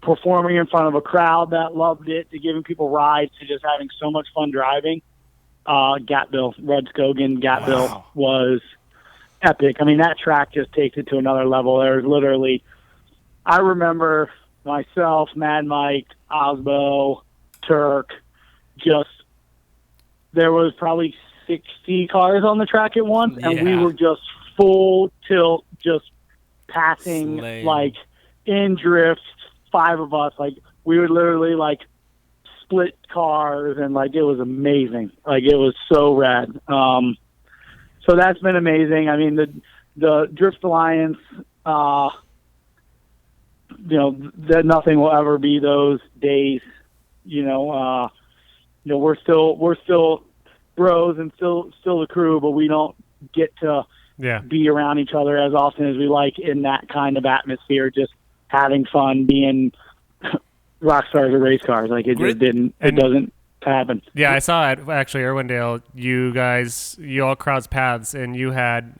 performing in front of a crowd that loved it, to giving people rides, to just having so much fun driving. Gatville, Red Scogan, Gatville was epic. I mean, that track just takes it to another level. There's literally, I remember myself, Mad Mike, Osbo, Turk, there was probably 60 cars on the track at once, and we Yeah. were just full tilt, just passing, Slaying. in drift, 5 of us. We would literally, split cars, and, it was amazing. It was so rad. So that's been amazing. I mean, the Drift Alliance, that nothing will ever be those days. We're still bros and still the crew, but we don't get to Yeah. be around each other as often as we like in that kind of atmosphere, just having fun, being rock stars or race cars. It Great. it doesn't happen. Yeah, I saw it actually. Irwindale, you all crossed paths, and you had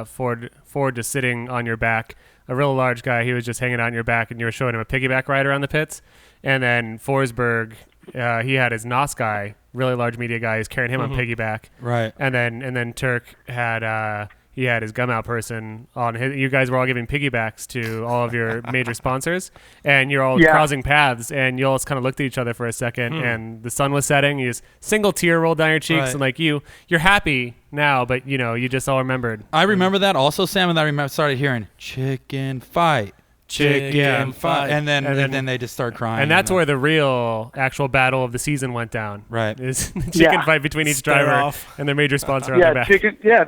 Ford just sitting on your back, a real large guy. He was just hanging out on your back, and you were showing him a piggyback ride around the pits. And then Forsberg, he had his NOS guy, really large media guy, he's carrying him on piggyback. Right. And then Turk had he had his gum out person on his. You guys were all giving piggybacks to all of your major sponsors, and you're all crossing paths, and you all just kind of looked at each other for a second, and the sun was setting. You just single tear rolled down your cheeks, Right. and you're happy now, but you just all remembered. I remember that also, Sam, and I started hearing chicken fight. Chicken fight. And then they just start crying. And that's where the real actual battle of the season went down. Right. Is the chicken fight between each Stare driver off. and their major sponsor on their back. chicken. Yeah,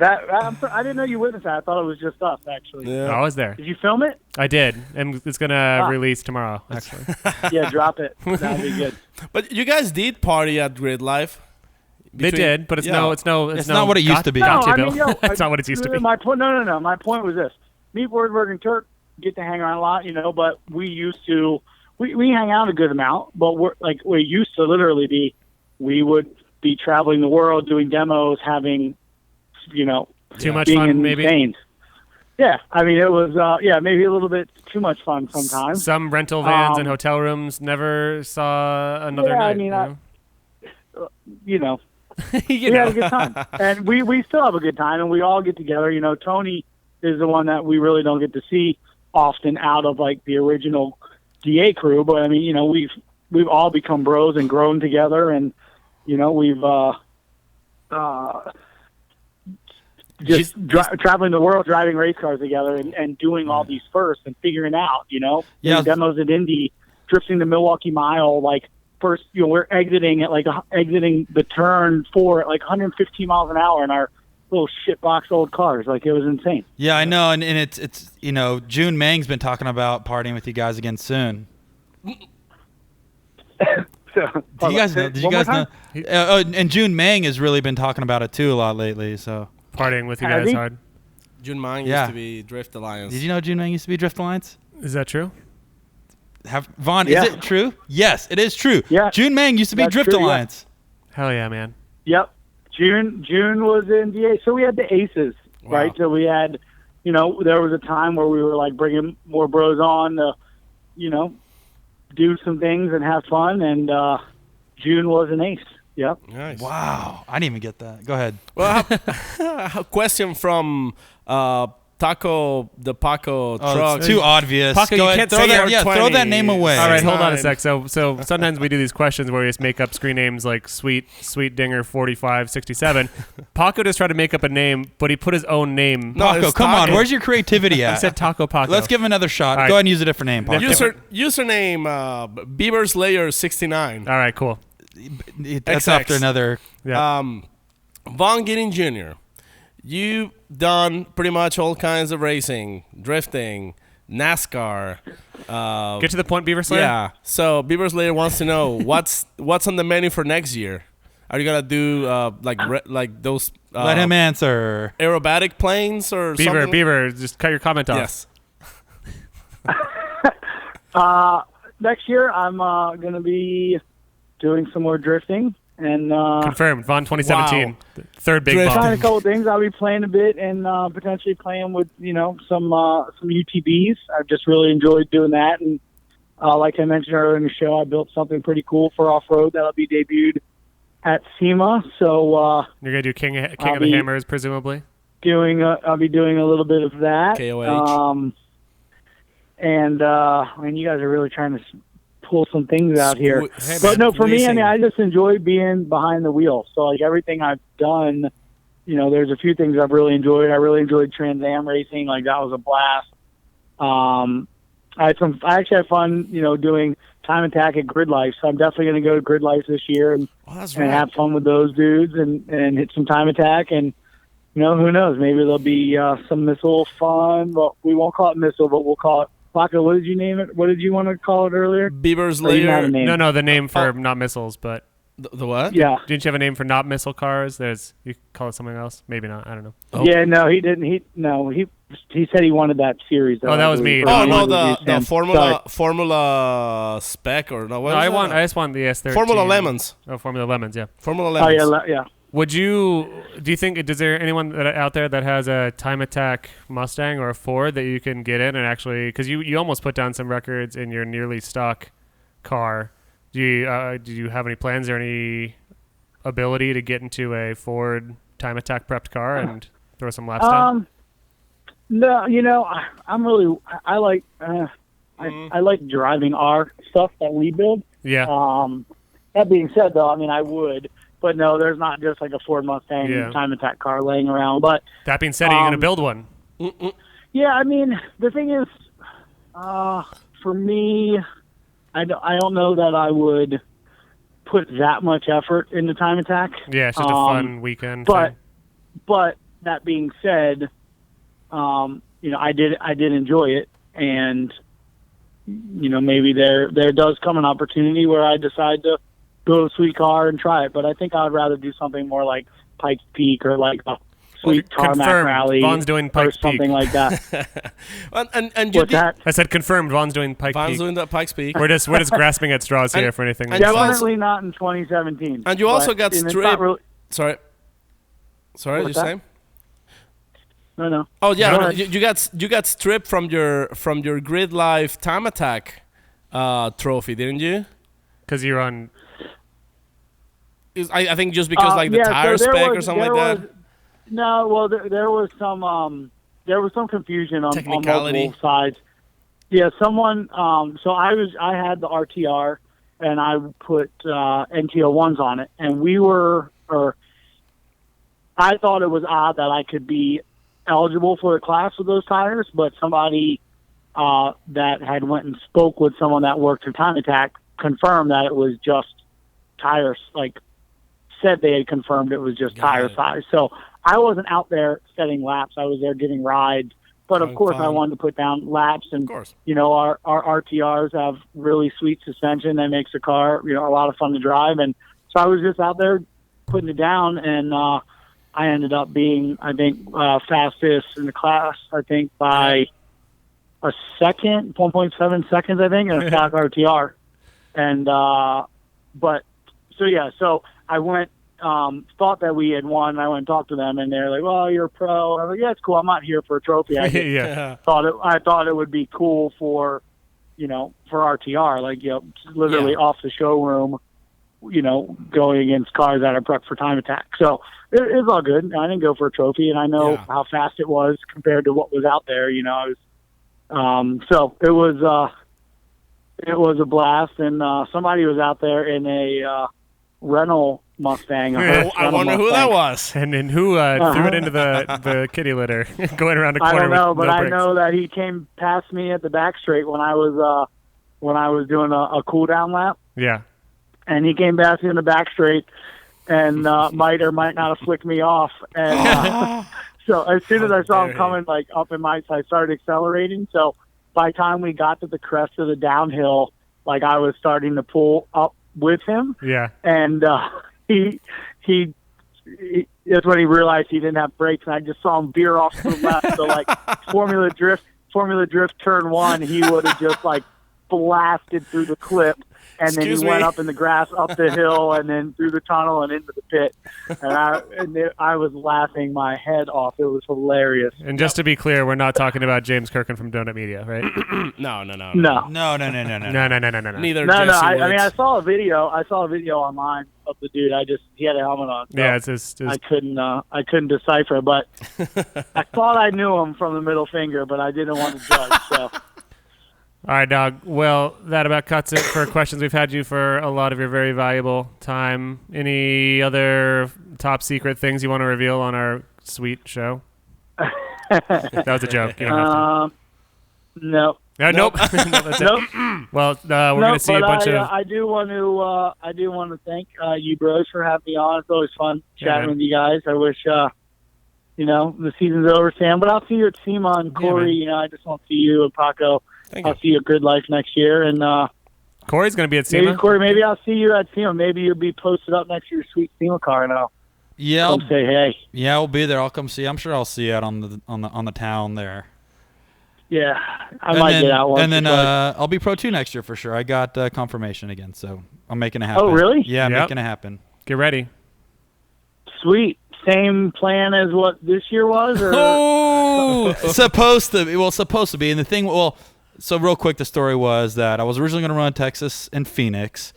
I didn't know you witnessed that. I thought it was just us, actually. Yeah. I was there. Did you film it? I did, and it's gonna release tomorrow. Actually, Yeah, drop it. That'd be good. But you guys did party at Grid Life. They did, but it's no. It's not what it used to be. No, Gotcha, I Bill. mean, yo, That's not what it used to be. My point, no. My point was this: me, Forsberg, and Turk get to hang around a lot, but we used to we hang out a good amount, but we used to literally be we would be traveling the world, doing demos, having too much being fun, maybe. insane. Yeah, I mean it was maybe a little bit too much fun sometimes. Some rental vans and hotel rooms never saw another night. I mean, we you had know. a good time, and we still have a good time, and we all get together. Tony is the one that we really don't get to see often out of like the original DA crew, but I mean, we've all become bros and grown together, and we've just traveling the world, driving race cars together, and doing all these firsts and figuring out, doing demos at Indy, drifting the Milwaukee Mile, like. First, we're exiting the turn 4 at like 115 miles an hour in our little shitbox old cars. Like, it was insane. Yeah, I know, and it's June Mang's been talking about partying with you guys again soon. So, Did you guys know? And June Mang has really been talking about it too a lot lately. So Partying with you guys hard. June Mang used to be Drift Alliance. Did you know June Mang used to be Drift Alliance? Is that true? Vaughn, is it true? Yes, it is true. Yeah. June Mang used to be Drift Alliance. Yeah. Hell yeah, man. Yep. June was in DA. So we had the aces, right? So we had, there was a time where we were like bringing more bros on to, do some things and have fun. And June was an ace. Yep. Nice. Wow. I didn't even get that. Go ahead. Well, a question from Taco, the Paco truck. It's too obvious. Paco, Go you ahead. can't say throw that name away. All right, hold on a Fine. sec. So sometimes we do these questions where we just make up screen names like Sweet Dinger 4567. Paco just tried to make up a name, but he put his own name. No, Paco, it's come on. Taco. Where's your creativity He at? said Taco Paco. Let's give him another shot. All right. Go ahead and use a different name, Paco. Username Beaver's Layer 69. All right, cool. That's XX. after another. Yeah. Vaughn Gittin Jr. You've done pretty much all kinds of racing, drifting, NASCAR. Get to the point, Beaver Slayer. Yeah. So Beaver Slayer wants to know what's on the menu for next year. Are you gonna do like those? Let him answer. Aerobatic planes or something? Beaver, just cut your comment off. Yes. Next year, I'm going to be doing some more drifting. And Confirmed. Vaughn 2017. Wow. Third big Drifting. trying a ball. couple things. I'll be playing a bit and potentially playing with some UTVs. I've just really enjoyed doing that, and like I mentioned earlier in the show, I built something pretty cool for off road that'll be debuted at SEMA. So You're gonna do King of the Hammers, presumably. I'll be doing a little bit of that. KOH. And you guys are really trying to pull some things out here. Hey, But man, no, for me, racing. I just enjoy being behind the wheel. So like everything I've done, there's a few things I've really enjoyed. I really enjoyed Trans Am racing. Like that was a blast. I actually had fun, doing time attack at Grid Life. So I'm definitely going to go to Grid Life this year and That's and right. have fun with those dudes and hit some time attack. And who knows? Maybe there'll be some missile fun. Well, we won't call it missile, but we'll call it. Paco, what did you name it? What did you want to call it earlier? Beaver's Or you have a Layer. name? No, the name for not missiles, but The what? Yeah. didn't you have a name for not missile cars? You call it something else? Maybe not. I don't know. Oh. Yeah, no, he didn't. He said he wanted that series. Oh, that was me. Oh I no, wanted the Formula Spec or no? What No, is that? I just want the S13. Formula Lemons. Oh, Formula Lemons, yeah. Formula Oh Lemons. yeah. Do you think, is there anyone out there that has a time attack Mustang or a Ford that you can get in and actually, because you almost put down some records in your nearly stock car. Do you have any plans or any ability to get into a Ford time attack prepped car and throw some laps down? No, I'm really I like I like driving our stuff that we build. Yeah. That being said, though, I mean I would. But no, there's not just like a Ford Mustang time attack car laying around. But That being said, are you going to build one? yeah, I mean the thing is, for me, I don't know that I would put that much effort into time attack. Yeah, it's just a fun weekend. But thing. but that being said, I did enjoy it, and maybe there does come an opportunity where I decide to go to a sweet car and try it. But I think I would rather do something more like Pikes Peak or like a sweet tarmac confirmed. rally Vaughn's doing or Pikes something Peak. like that. and you What's that? I said confirmed. Vaughn's doing Pike Vaughn's Peak. doing that Pikes Peak. We're just grasping at straws here for anything. and you also- Definitely not in 2017. And you also got it's not stripped. really- Sorry, you What's that? saying? No. Oh yeah, Go no, ahead. you got stripped from your Grid Life Time Attack trophy, didn't you? Because you're on. I think just because like the yeah, so tire there spec was- or something there like that. was- No, well, there was some confusion on Technicality. multiple sides. Yeah, someone. So I had the RTR, and I put NTO1s on it, and I thought it was odd that I could be eligible for the class with those tires, but somebody that had went and spoke with someone that worked for Time Attack confirmed that it was just tires, like said they had confirmed it was just Got tire it. size. So I wasn't out there setting laps. I was there getting rides. But of course, I fun. wanted to put down laps, and Of course. our RTRs have really sweet suspension that makes the car a lot of fun to drive. And so I was just out there putting it down, and I ended up being, I think, fastest in the class. I think by a second, 1.7 seconds, I think, in a stock RTR. And so I went. Thought that we had won. I went and talked to them, and they're like, "Well, you're a pro." I was like, "Yeah, it's cool. I'm not here for a trophy." I just Yeah. I thought it would be cool for RTR, like literally Yeah. off the showroom, going against cars that are prepped for Time Attack. So it's all good. I didn't go for a trophy, and I know Yeah. how fast it was compared to what was out there. I was, so it was a blast, and somebody was out there in a rental Mustang. I wonder who that was. And then who threw it into the kitty litter going around a I corner don't know, with but no I brakes? know that he came past me at the back straight when I was doing a cool down lap, Yeah. and he came past me in the back straight, and might or might not have flicked me off. And so as soon as I saw him coming, like up in my, I started accelerating. So by the time we got to the crest of the downhill, like I was starting to pull up with him, Yeah. and he that's when he realized he didn't have brakes, and I just saw him veer off to the left. So like Formula Drift turn 1, he would have just like blasted through the clip, and then Excuse he went me? up in the grass, up the hill, and then through the tunnel and into the pit. And I was laughing my head off. It was hilarious. And just to be clear, we're not talking about James Kirkin from Donut Media, right? No. No. No. No. Neither. No, Jesse I mean, I Woods. saw a video online of the dude. He had a helmet on. So Yeah, it's just I couldn't decipher, but I thought I knew him from the middle finger, but I didn't want to judge. So all right, dog. Well, that about cuts it for questions. We've had you for a lot of your very valuable time. Any other top secret things you want to reveal on our sweet show? That was a joke. You don't have to. no. Nope. No, that's it. Nope. Well, we're going to see a bunch of. I do want to thank you bros for having me on. It's always fun Yeah, chatting man. with you guys. I wish the season's over, Sam, but I'll see you at SEMA and Corey. man. I just want to see you and Paco. Thank I'll you. see you at Grid Life next year, and Corey's going to be at maybe SEMA. Corey, maybe I'll see you at SEMA. Maybe you'll be posted up next to your sweet SEMA car, and I'll Yeah, come say hey. yeah, we'll be there. I'll come see. I'm sure I'll see you out on the town there. Yeah, I might get out once. And then or twice. I'll be Pro 2 next year for sure. I got confirmation again, so I'm making it happen. Oh, really? Yeah, I'm Yep. making it happen. Get ready. Sweet. Same plan as what this year was? Or? Oh, supposed to be. And the thing, so real quick, the story was that I was originally going to run Texas and Phoenix,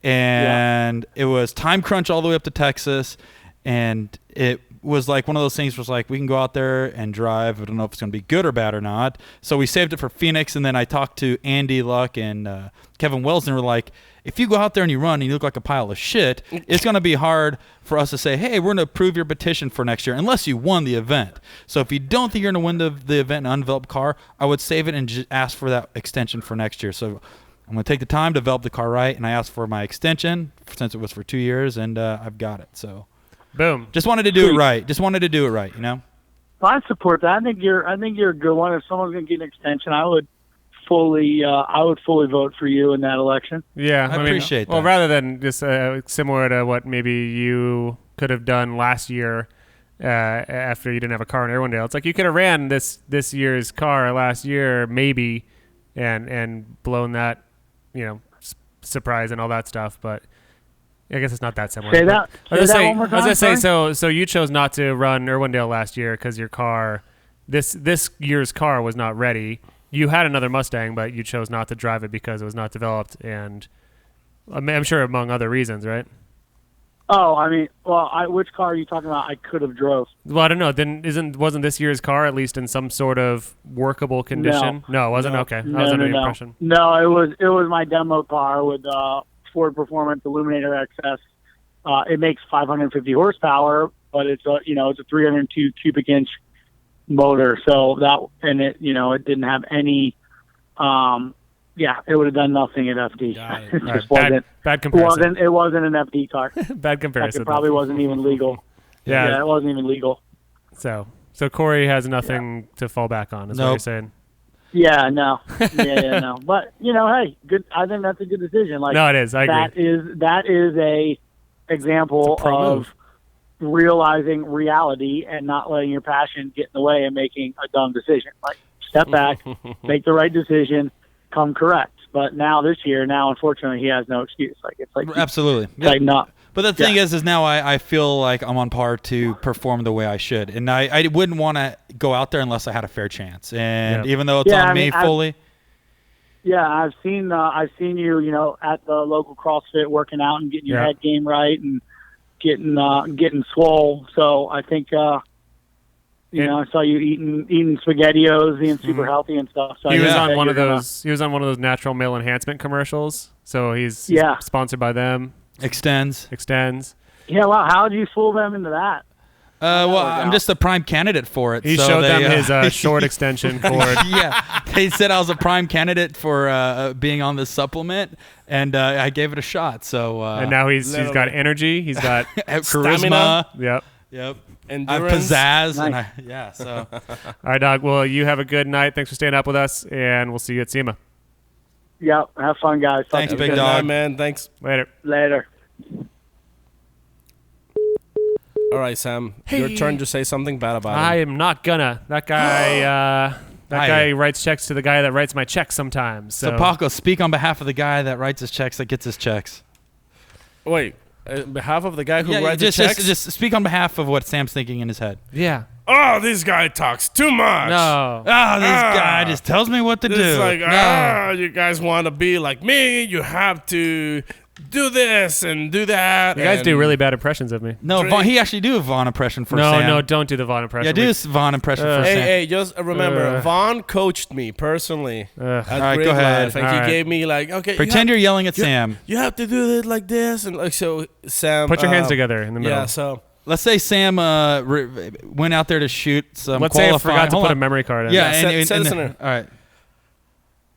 and it was time crunch all the way up to Texas, and it was like one of those things was like, we can go out there and drive. I don't know if it's going to be good or bad or not. So we saved it for Phoenix, and then I talked to Andy Luck and Kevin Wells, and we're like, if you go out there and you run and you look like a pile of shit, it's going to be hard for us to say, hey, we're going to approve your petition for next year unless you won the event. So if you don't think you're going to win the event in an undeveloped car, I would save it and just ask for that extension for next year. So I'm going to take the time to develop the car right, and I asked for my extension since it was for 2 years, and I've got it. So Boom. just wanted to do it right. I I support that. I think you're a good one. If someone's going to get an extension, I would fully vote for you in that election. Yeah, I appreciate Well, that. rather than just similar to what maybe you could have done last year after you didn't have a car in Irwindale. It's like you could have ran this year's car last year, maybe, and blown that, surprise and all that stuff. But I guess it's not that similar. Say that. I was Say that one more gonna time, say, so you chose not to run Irwindale last year because your car, this year's car was not ready. You had another Mustang, but you chose not to drive it because it was not developed, and I'm sure among other reasons, right? Oh, I mean, which car are you talking about? I could have drove. Well, I don't know. Then wasn't this year's car at least in some sort of workable condition? No, it wasn't. No. Okay, I was under the impression. No, it was my demo car with Ford Performance Illuminator XS. It makes 550 horsepower, but it's a 302 cubic inch motor. So it didn't have any. It would have done nothing at FD. It just wasn't. Bad comparison. It wasn't an FD car. Bad comparison. It probably wasn't even legal. Yeah, it wasn't even legal. So Corey has nothing to fall back on. Is what you're saying? Yeah, no. No. But hey, good. I think that's a good decision. Like, no, it is. I agree. That is a example of realizing reality and not letting your passion get in the way and making a dumb decision. Like, step back, make the right decision, come correct. But this year, unfortunately, he has no excuse. Like, it's like Absolutely. Like, not. But the thing is now I feel like I'm on par to perform the way I should. And I wouldn't want to go out there unless I had a fair chance. And even though it's on me fully. Yeah, I've seen you, at the local CrossFit working out and getting your head game right and getting swole. So I think I saw you eating SpaghettiOs, being super healthy and stuff. So he was on one of those. He was on one of those natural male enhancement commercials. So he's sponsored by them. Extends. Yeah, wow. How did you fool them into that? I'm just a prime candidate for it. He showed them his short extension cord. Yeah, they said I was a prime candidate for being on this supplement, and I gave it a shot. So and now he's got energy. He's got charisma. Yep. Endurance. I have pizzazz. Nice. And so. All right, Doug. Well, you have a good night. Thanks for staying up with us, and we'll see you at SEMA. Yep. Have fun, guys. Thanks, big Good dog. night, man. Thanks. Later. All right, Sam. Your turn to say something bad about I him. am not gonna. That guy. Guy writes checks to the guy that writes my checks sometimes. So Paco, speak on behalf of the guy that writes his checks, that gets his checks. Wait, on behalf of the guy who writes the checks? Just speak on behalf of what Sam's thinking in his head. Yeah. Oh, this guy talks too much. No. Oh, this guy just tells me what to do. It's like, you guys want to be like me. You have to do this and do that. You guys do really bad impressions of me. No, Vaughn, he actually do a Vaughn impression for Sam. No, don't do the Vaughn impression. Yeah, do a Vaughn impression for Sam. Hey, just remember, Vaughn coached me personally at All right, Grid go ahead. Life, and he gave me okay. Pretend you're yelling at Sam. You have to do it like this, and so Sam. Put your hands together in the middle. Yeah, so. Let's say Sam went out there to shoot some Let's say I qualifying. forgot to put a memory card in. Yeah, send us in there. All right.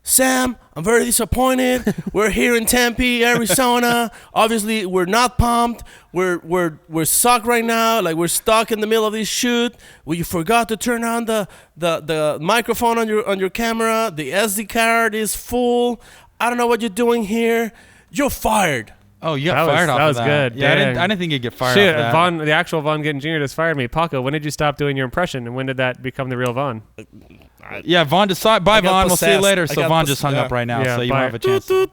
Sam, I'm very disappointed. We're here in Tempe, Arizona. Obviously, we're not pumped. We're stuck right now. Like, we're stuck in the middle of this shoot. You forgot to turn on the microphone on your camera. The SD card is full. I don't know what you're doing here. You're fired. Oh, you got fired off of that. That was good. Yeah, Dang. I didn't think you'd get fired Shit, off that. the actual Vaughn Gittin JR just fired me. Paco, when did you stop doing your impression, and when did that become the real Vaughn? Yeah, Vaughn decided. Bye, Vaughn. We'll see you later. I So got Vaughn just hung up right now, so you won't have a chance. Man,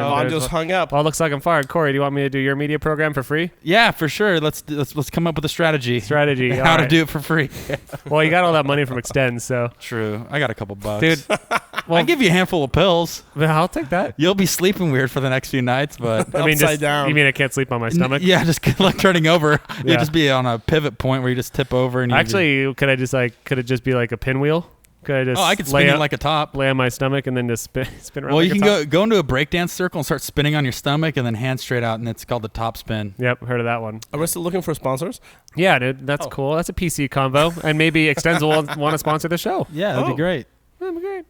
Vaughn just hung up. Well, it looks like I'm fired. Corey, do you want me to do your media program for free? Yeah, for sure. Let's come up with a strategy. How to do it for free. Well, you got all that money from Extend, so. True. I got a couple bucks. Dude, I'll give you a handful of pills. I'll take that. You'll be sleeping weird for the next few nights, but I mean, Upside down. You mean I can't sleep on my stomach? yeah, just like turning over. Yeah. You just be on a pivot point where you just tip over and Actually, could it just be like a pinwheel? Could I just I could spin you like a top. lay on my stomach and then just spin around? Well, like you a can top? go into a breakdance circle and start spinning on your stomach and then hands straight out, and it's called the top spin. Yep, heard of that one. Are we still looking for sponsors? Yeah, dude, that's cool. That's a PC combo, and maybe Extends will want to sponsor the show. Yeah, that'd be great. That'd be great.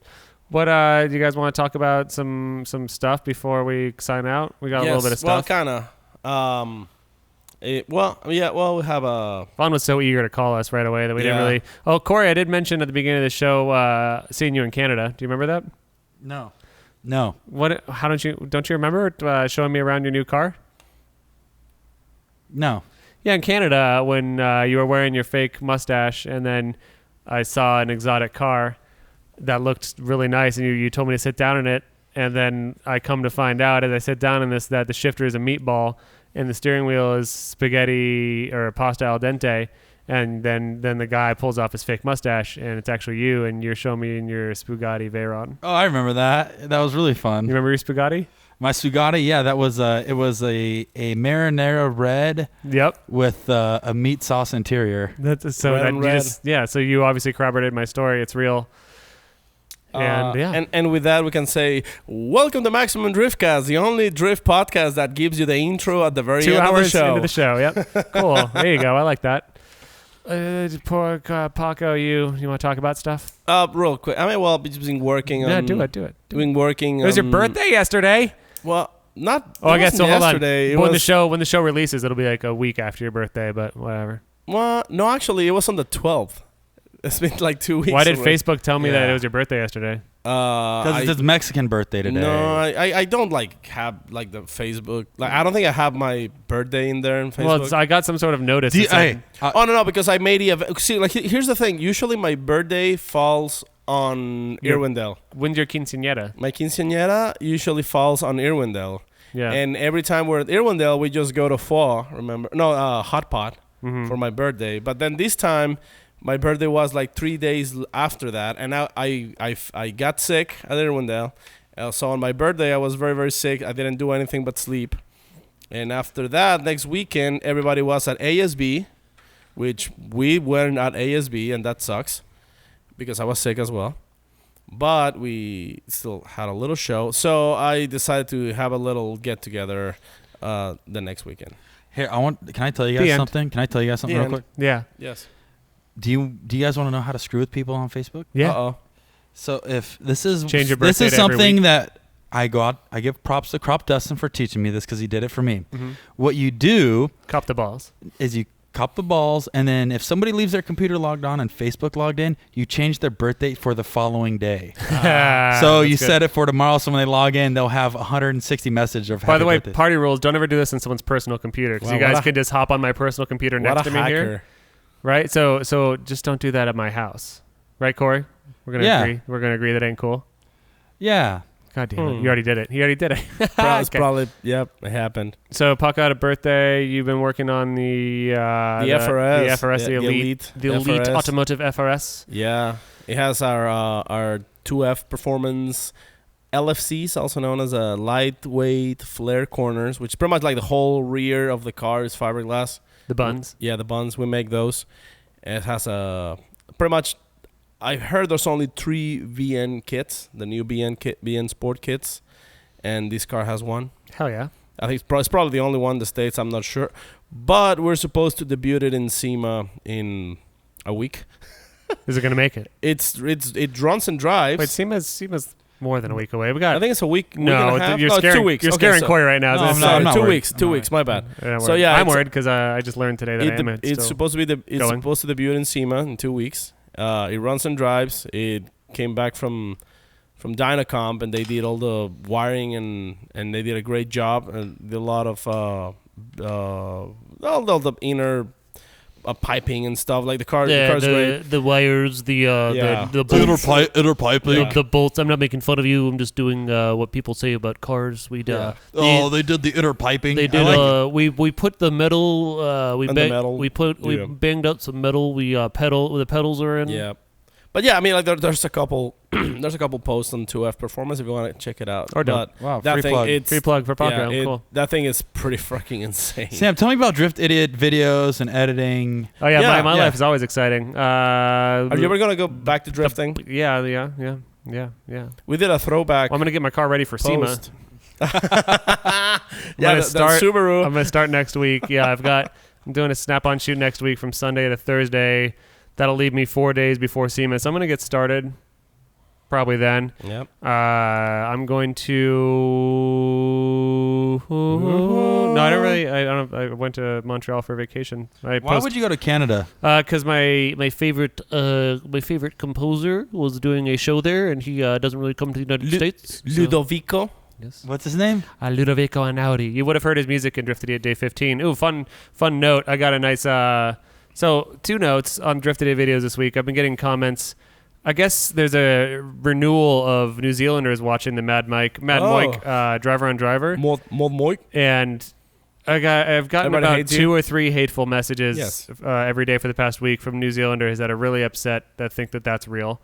What do you guys want to talk about? Some stuff before we sign out. We got a little bit of Well, stuff. kind of. We have a. Vaughn was so eager to call us right away that we didn't really. Oh, Corey, I did mention at the beginning of the show seeing you in Canada. Do you remember that? No. What? How don't you remember showing me around your new car? No. Yeah, in Canada when you were wearing your fake mustache, and then I saw an exotic car that looked really nice, and you told me to sit down in it, and then I come to find out as I sit down in this that the shifter is a meatball and the steering wheel is spaghetti or pasta al dente, and then the guy pulls off his fake mustache and it's actually you, and you're showing me in your Spugatti Veyron. Oh, I remember that. That was really fun. You remember your Spugatti? My Sugatti, yeah, that was it was a marinara red. Yep. With a meat sauce interior. That's so Red that and you red. so you obviously corroborated my story. It's real. And and with that we can say welcome to Maximum Driftcast, the only drift podcast that gives you the intro at the very 2 end hours of the show. into the show. Yep. Cool. There you go. I like that. Poor Paco, you want to talk about stuff? Real quick. I mean, well, just been working on. Yeah, do it. Doing working. It was your birthday yesterday. Well, not. Oh, I guess so. Hold on. Yesterday. When the show releases, it'll be like a week after your birthday, but whatever. Well, no, actually, it was on the 12th. It's been like 2 weeks. Why did already. Facebook tell me that Yeah. it was your birthday yesterday? Because it's his Mexican birthday today. No, I don't like have like the Facebook. Like I don't think I have my birthday in there in Facebook. Well, I got some sort of notice. that said- Oh no, because I made the see. Like here's the thing. Usually my birthday falls on Your- Irwindale. When's your quinceañera? My quinceañera usually falls on Irwindale. Yeah. And every time we're at Irwindale, we just go to Pho. Remember? No, Hot Pot for my birthday. But then this time, my birthday was like 3 days after that, and I got sick at Irwindale. So on my birthday, I was very, very sick. I didn't do anything but sleep. And after that, next weekend, everybody was at ASB, which we weren't at ASB, and that sucks because I was sick as well. But we still had a little show. So I decided to have a little get-together the next weekend. Here, can I tell you The guys end. something? Can I tell you guys something The real end. quick? Yeah. Yes. Do you guys want to know how to screw with people on Facebook? Yeah. Uh-oh. So if this is Change your this birthday is to every something week. that I go out, I give props to Crop Dustin for teaching me this because he did it for me. Mm-hmm. What you do Cop the balls. is you cop the balls, and then if somebody leaves their computer logged on and Facebook logged in, you change their birth date for the following day. So you set it for tomorrow, so when they log in, they'll have 160 messages of By happy the way, birthday. party rules, don't ever do this on someone's personal computer, because Wow, you guys what a- could just hop on my personal computer What next a to me hacker. here. Right? So just don't do that at my house. Right, Corey? We're going to Yeah. agree. We're going to agree that ain't cool. Yeah. God damn it. You already did it. He already did it. It's Okay. probably, yep, it happened. So, Puck had a birthday. You've been working on the FRS. the FRS, the The Elite, the Elite FRS. Automotive FRS. Yeah. It has our 2F performance LFCs, also known as a lightweight flare corners, which is pretty much like the whole rear of the car is fiberglass. The buns. Yeah, the buns, we make those. It has a pretty much, I heard there's only 3 VN kits, the new BN Sport kits, and this car has one. Hell yeah. I think it's probably the only one in the States, I'm not sure. But we're supposed to debut it in SEMA in a week. Is it going to make it? It runs and drives. Wait, SEMA's more than a week away. We got I think it's a week. no, week and a half? you're No, it's scaring, 2 weeks. You're Okay, scaring so- Corey right now. No, Is I'm it- not- Sorry, I'm 2 worried. weeks. 2 weeks. My bad. Yeah, So, yeah, I'm it's- worried because I just learned today that I am. It's supposed to be going. supposed to debut in SEMA in 2 weeks. It runs and drives. It came back from Dynacomp, and they did all the wiring and they did a great job and did a lot of all the inner piping and stuff. Like the car's great. the wires, the Yeah. bolts, Inner piping. Yeah. the bolts. I'm not making fun of you. I'm just doing what people say about cars. We Yeah. Oh, they did the inner piping. They I did. like it. We put the metal. We And the metal, We yeah. banged out some metal. We the pedals are in. Yeah. But yeah, I mean, like there's a couple posts on 2F Performance if you want to check it out. Or don't. But Wow, that free thing, plug. it's Free plug for Paco. yeah, Cool. that thing is pretty fucking insane. Sam, tell me about Drift Idiot videos and editing. Oh yeah, Yeah, my yeah. life is always exciting. Are you ever gonna go back to drifting? Yeah. We did a throwback Well, I'm gonna get my car ready for SEMA. post. I'm Yeah, gonna that start. Subaru. I'm gonna start next week. Yeah, I'm doing a snap-on shoot next week from Sunday to Thursday. That'll leave me 4 days before SEMA, so I'm gonna get started. Probably then. Yep. I'm going to No, I don't really. I don't. I went to Montreal for vacation. Why would you go to Canada? Because my favorite composer was doing a show there, and he doesn't really come to the United States. Ludovico. Yes. What's his name? Ludovico Einaudi. You would have heard his music in Drifted Idiot Day 15. Ooh, fun note. I got a nice. So 2 notes on Drifted Idiot videos this week. I've been getting comments. I guess there's a renewal of New Zealanders watching the Mad Mike, Driver on Driver. Mod Mike. And I've gotten Everybody about 2 or 3 hateful messages Yes. every day for the past week from New Zealanders that are really upset that think that that's real.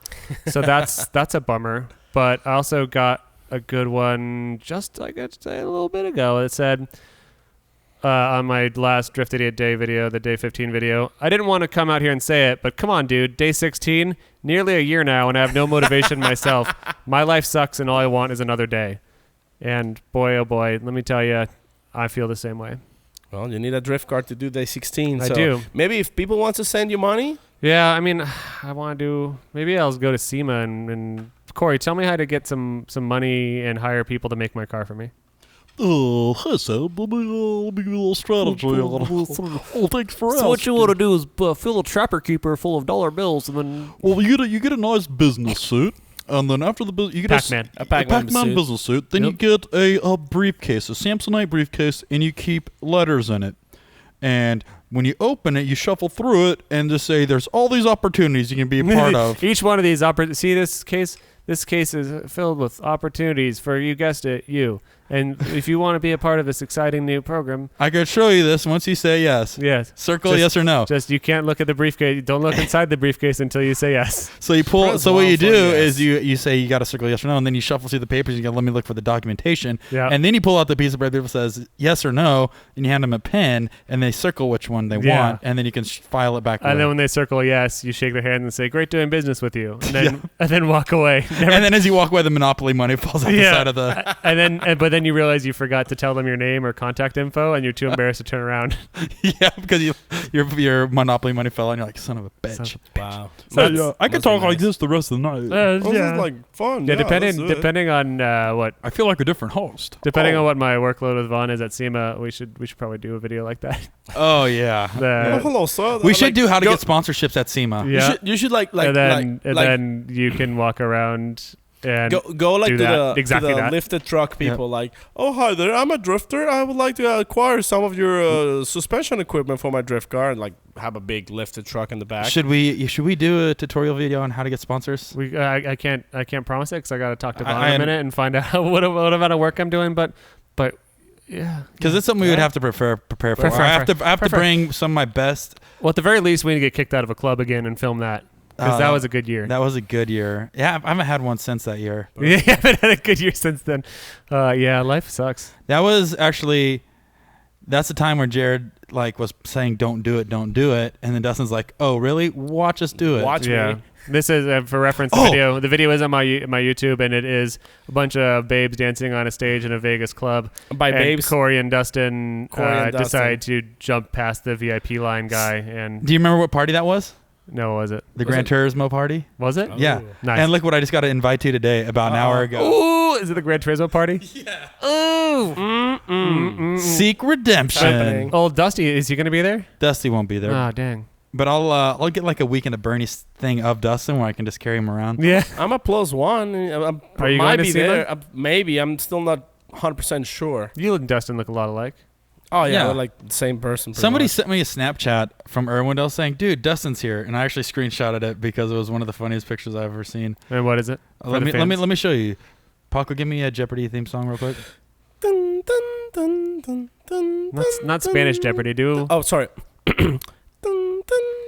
So that's a bummer. But I also got a good one just like a little bit ago. It said on my last Drifted Idiot Day video, the Day 15 video, I didn't want to come out here and say it, but come on, dude. Day 16, nearly a year now, and I have no motivation myself. My life sucks, and all I want is another day. And boy, oh boy, let me tell you, I feel the same way. Well, you need a drift card to do Day 16. I so do. Maybe if people want to send you money. Yeah, I mean, I want to do. Maybe I'll go to SEMA and Corey, tell me how to get some money and hire people to make my car for me. Hi Sam, let me give you a little strategy. Thanks for asking. So what you want to do is fill a trapper keeper full of dollar bills and then. Well, you get a nice business suit, and then after the business, you get a Pac-Man suit. business suit. Then you get a briefcase, a Samsonite briefcase, and you keep letters in it. And when you open it, you shuffle through it and just say, "There's all these opportunities you can be a part of." Each one of these see this case. This case is filled with opportunities for, you guessed it, you. And if you want to be a part of this exciting new program. I could show you this once you say yes. Yes. Circle yes or no. Just you can't look at the briefcase. Don't look inside the briefcase until you say yes. So you pull. Press So what you do yes. is you say you got to circle yes or no, and then you shuffle through the papers. You go, let me look for the documentation. Yeah. And then you pull out the piece of paper that says yes or no, and you hand them a pen, and they circle which one they want, and then you can file it back. And away. then when they circle yes, you shake their hand and say, "Great doing business with you," and then walk away. And then as you walk away, the Monopoly money falls off the side of the. But then you realize you forgot to tell them your name or contact info, and you're too embarrassed to turn around. Yeah, because your Monopoly money fell, and you're like, son of a bitch. Wow. I could talk like this the rest of the night. This is like fun. Yeah, depending on what. I feel like a different host. Depending on what my workload with Vaughn is at SEMA, we should probably do a video like that. Oh yeah. Hello, sir. We should do how to get sponsorships at SEMA. Yeah. You should then you can walk around and go like do to that. the, Exactly to the that. lifted truck people. Like, oh hi there, I'm a drifter. I would like to acquire some of your suspension equipment for my drift car, and like have a big lifted truck in the back. Should we do a tutorial video on how to get sponsors? I can't promise it because I got to talk to Vaughn in a minute and find out what amount of work I'm doing, but yeah, because it's something we would have to prepare for. I have to bring some of my best. Well, at the very least, we need to get kicked out of a club again and film that. Because that was a good year. That was a good year. Yeah, I haven't had one since that year. Yeah, I haven't had a good year since then. Yeah, life sucks. That was actually, that's the time where Jared was saying, don't do it. And then Dustin's like, oh, really? Watch us do it. Watch me. This is, for reference, the video. The video is on my YouTube, and it is a bunch of babes dancing on a stage in a Vegas club. By babes, Corey and Dustin decide to jump past the VIP line guy. And do you remember what party that was? No, was it? The Gran Turismo party? Was it? Yeah. Nice. And look what I just got an invite to today about an hour ago. Ooh, is it the Gran Turismo party? Yeah. Ooh. Seek redemption. Happening. Oh, Dusty, is he going to be there? Dusty won't be there. Oh, dang. But I'll get like a weekend of Bernie's thing of Dustin where I can just carry him around. Yeah. I'm a +1. Are you might going to be see there. them? Maybe. I'm still not 100% sure. You and Dustin look a lot alike. Oh yeah, Yeah. we're like the same person. Somebody much. sent me a Snapchat from Irwindale saying, dude, Dustin's here. And I actually screenshotted it because it was one of the funniest pictures I've ever seen. And what is it? Let me show you. Paco, give me a Jeopardy theme song real quick. Dun, dun, dun, dun, dun, Not Spanish Jeopardy, do. Oh, sorry. Dun, dun,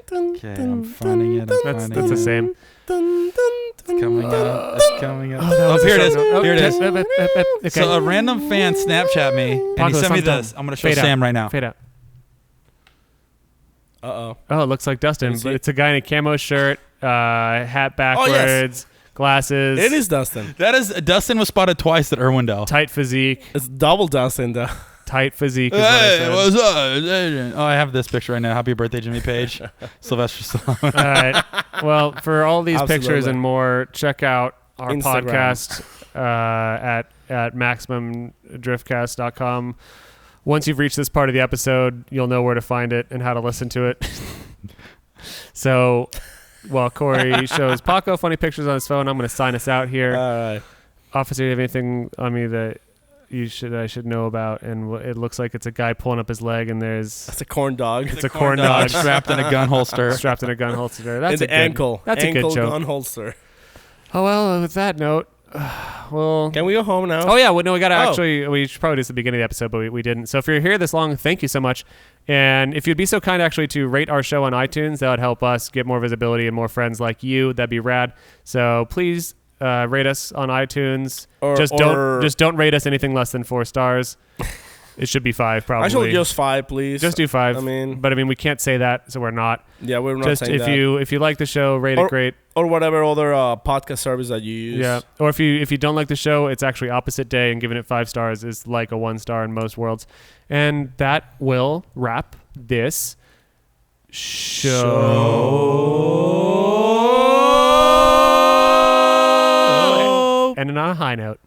dun, Okay, dun, I'm finding it. That's the same. It's coming up. It's coming up. Oh, here it is. Here it is. Okay. So a random fan Snapchat me, and Paco, he sent me sometime. this. I'm going to show Fade out. Sam right now. Fade out. Uh-oh. Oh, it looks like Dustin. Let me see. But it's a guy in a camo shirt, hat backwards, glasses. It is Dustin. That is Dustin was spotted twice at Irwindale. Tight physique. It's double Dustin, though. Tight physique is what I Hey, said. what's up? Oh, I have this picture right now. Happy birthday, Jimmy Page. Sylvester Stallone. All right. Well, for all these Absolutely. pictures and more, check out our Instagram. podcast at at MaximumDriftcast.com. Once you've reached this part of the episode, you'll know where to find it and how to listen to it. So while Corey shows Paco funny pictures on his phone, I'm going to sign us out here. All right. Officer, do you have anything on me that I should know about? And it looks like it's a guy pulling up his leg, and That's a corn dog. it's a corn dog strapped in a gun holster. strapped in a gun holster. That's in the ankle. That's a ankle good joke. gun holster. Oh well, with that note, well. Can we go home now? Oh yeah, well, no, we gotta actually. We should probably do this at the beginning of the episode, but we didn't. So if you're here this long, thank you so much. And if you'd be so kind, actually, to rate our show on iTunes, that would help us get more visibility and more friends like you. That'd be rad. So please rate us on iTunes. Just don't rate us anything less than 4 stars. It should be 5, probably. Actually, just 5, please. Just do 5. I mean, we can't say that, so we're not. Yeah, we're not just saying that. If you like the show, rate it great. Or whatever other podcast service that you use. Yeah. Or if you don't like the show, it's actually opposite day, and giving it 5 stars is like a 1 star in most worlds. And that will wrap this show. And on a high note.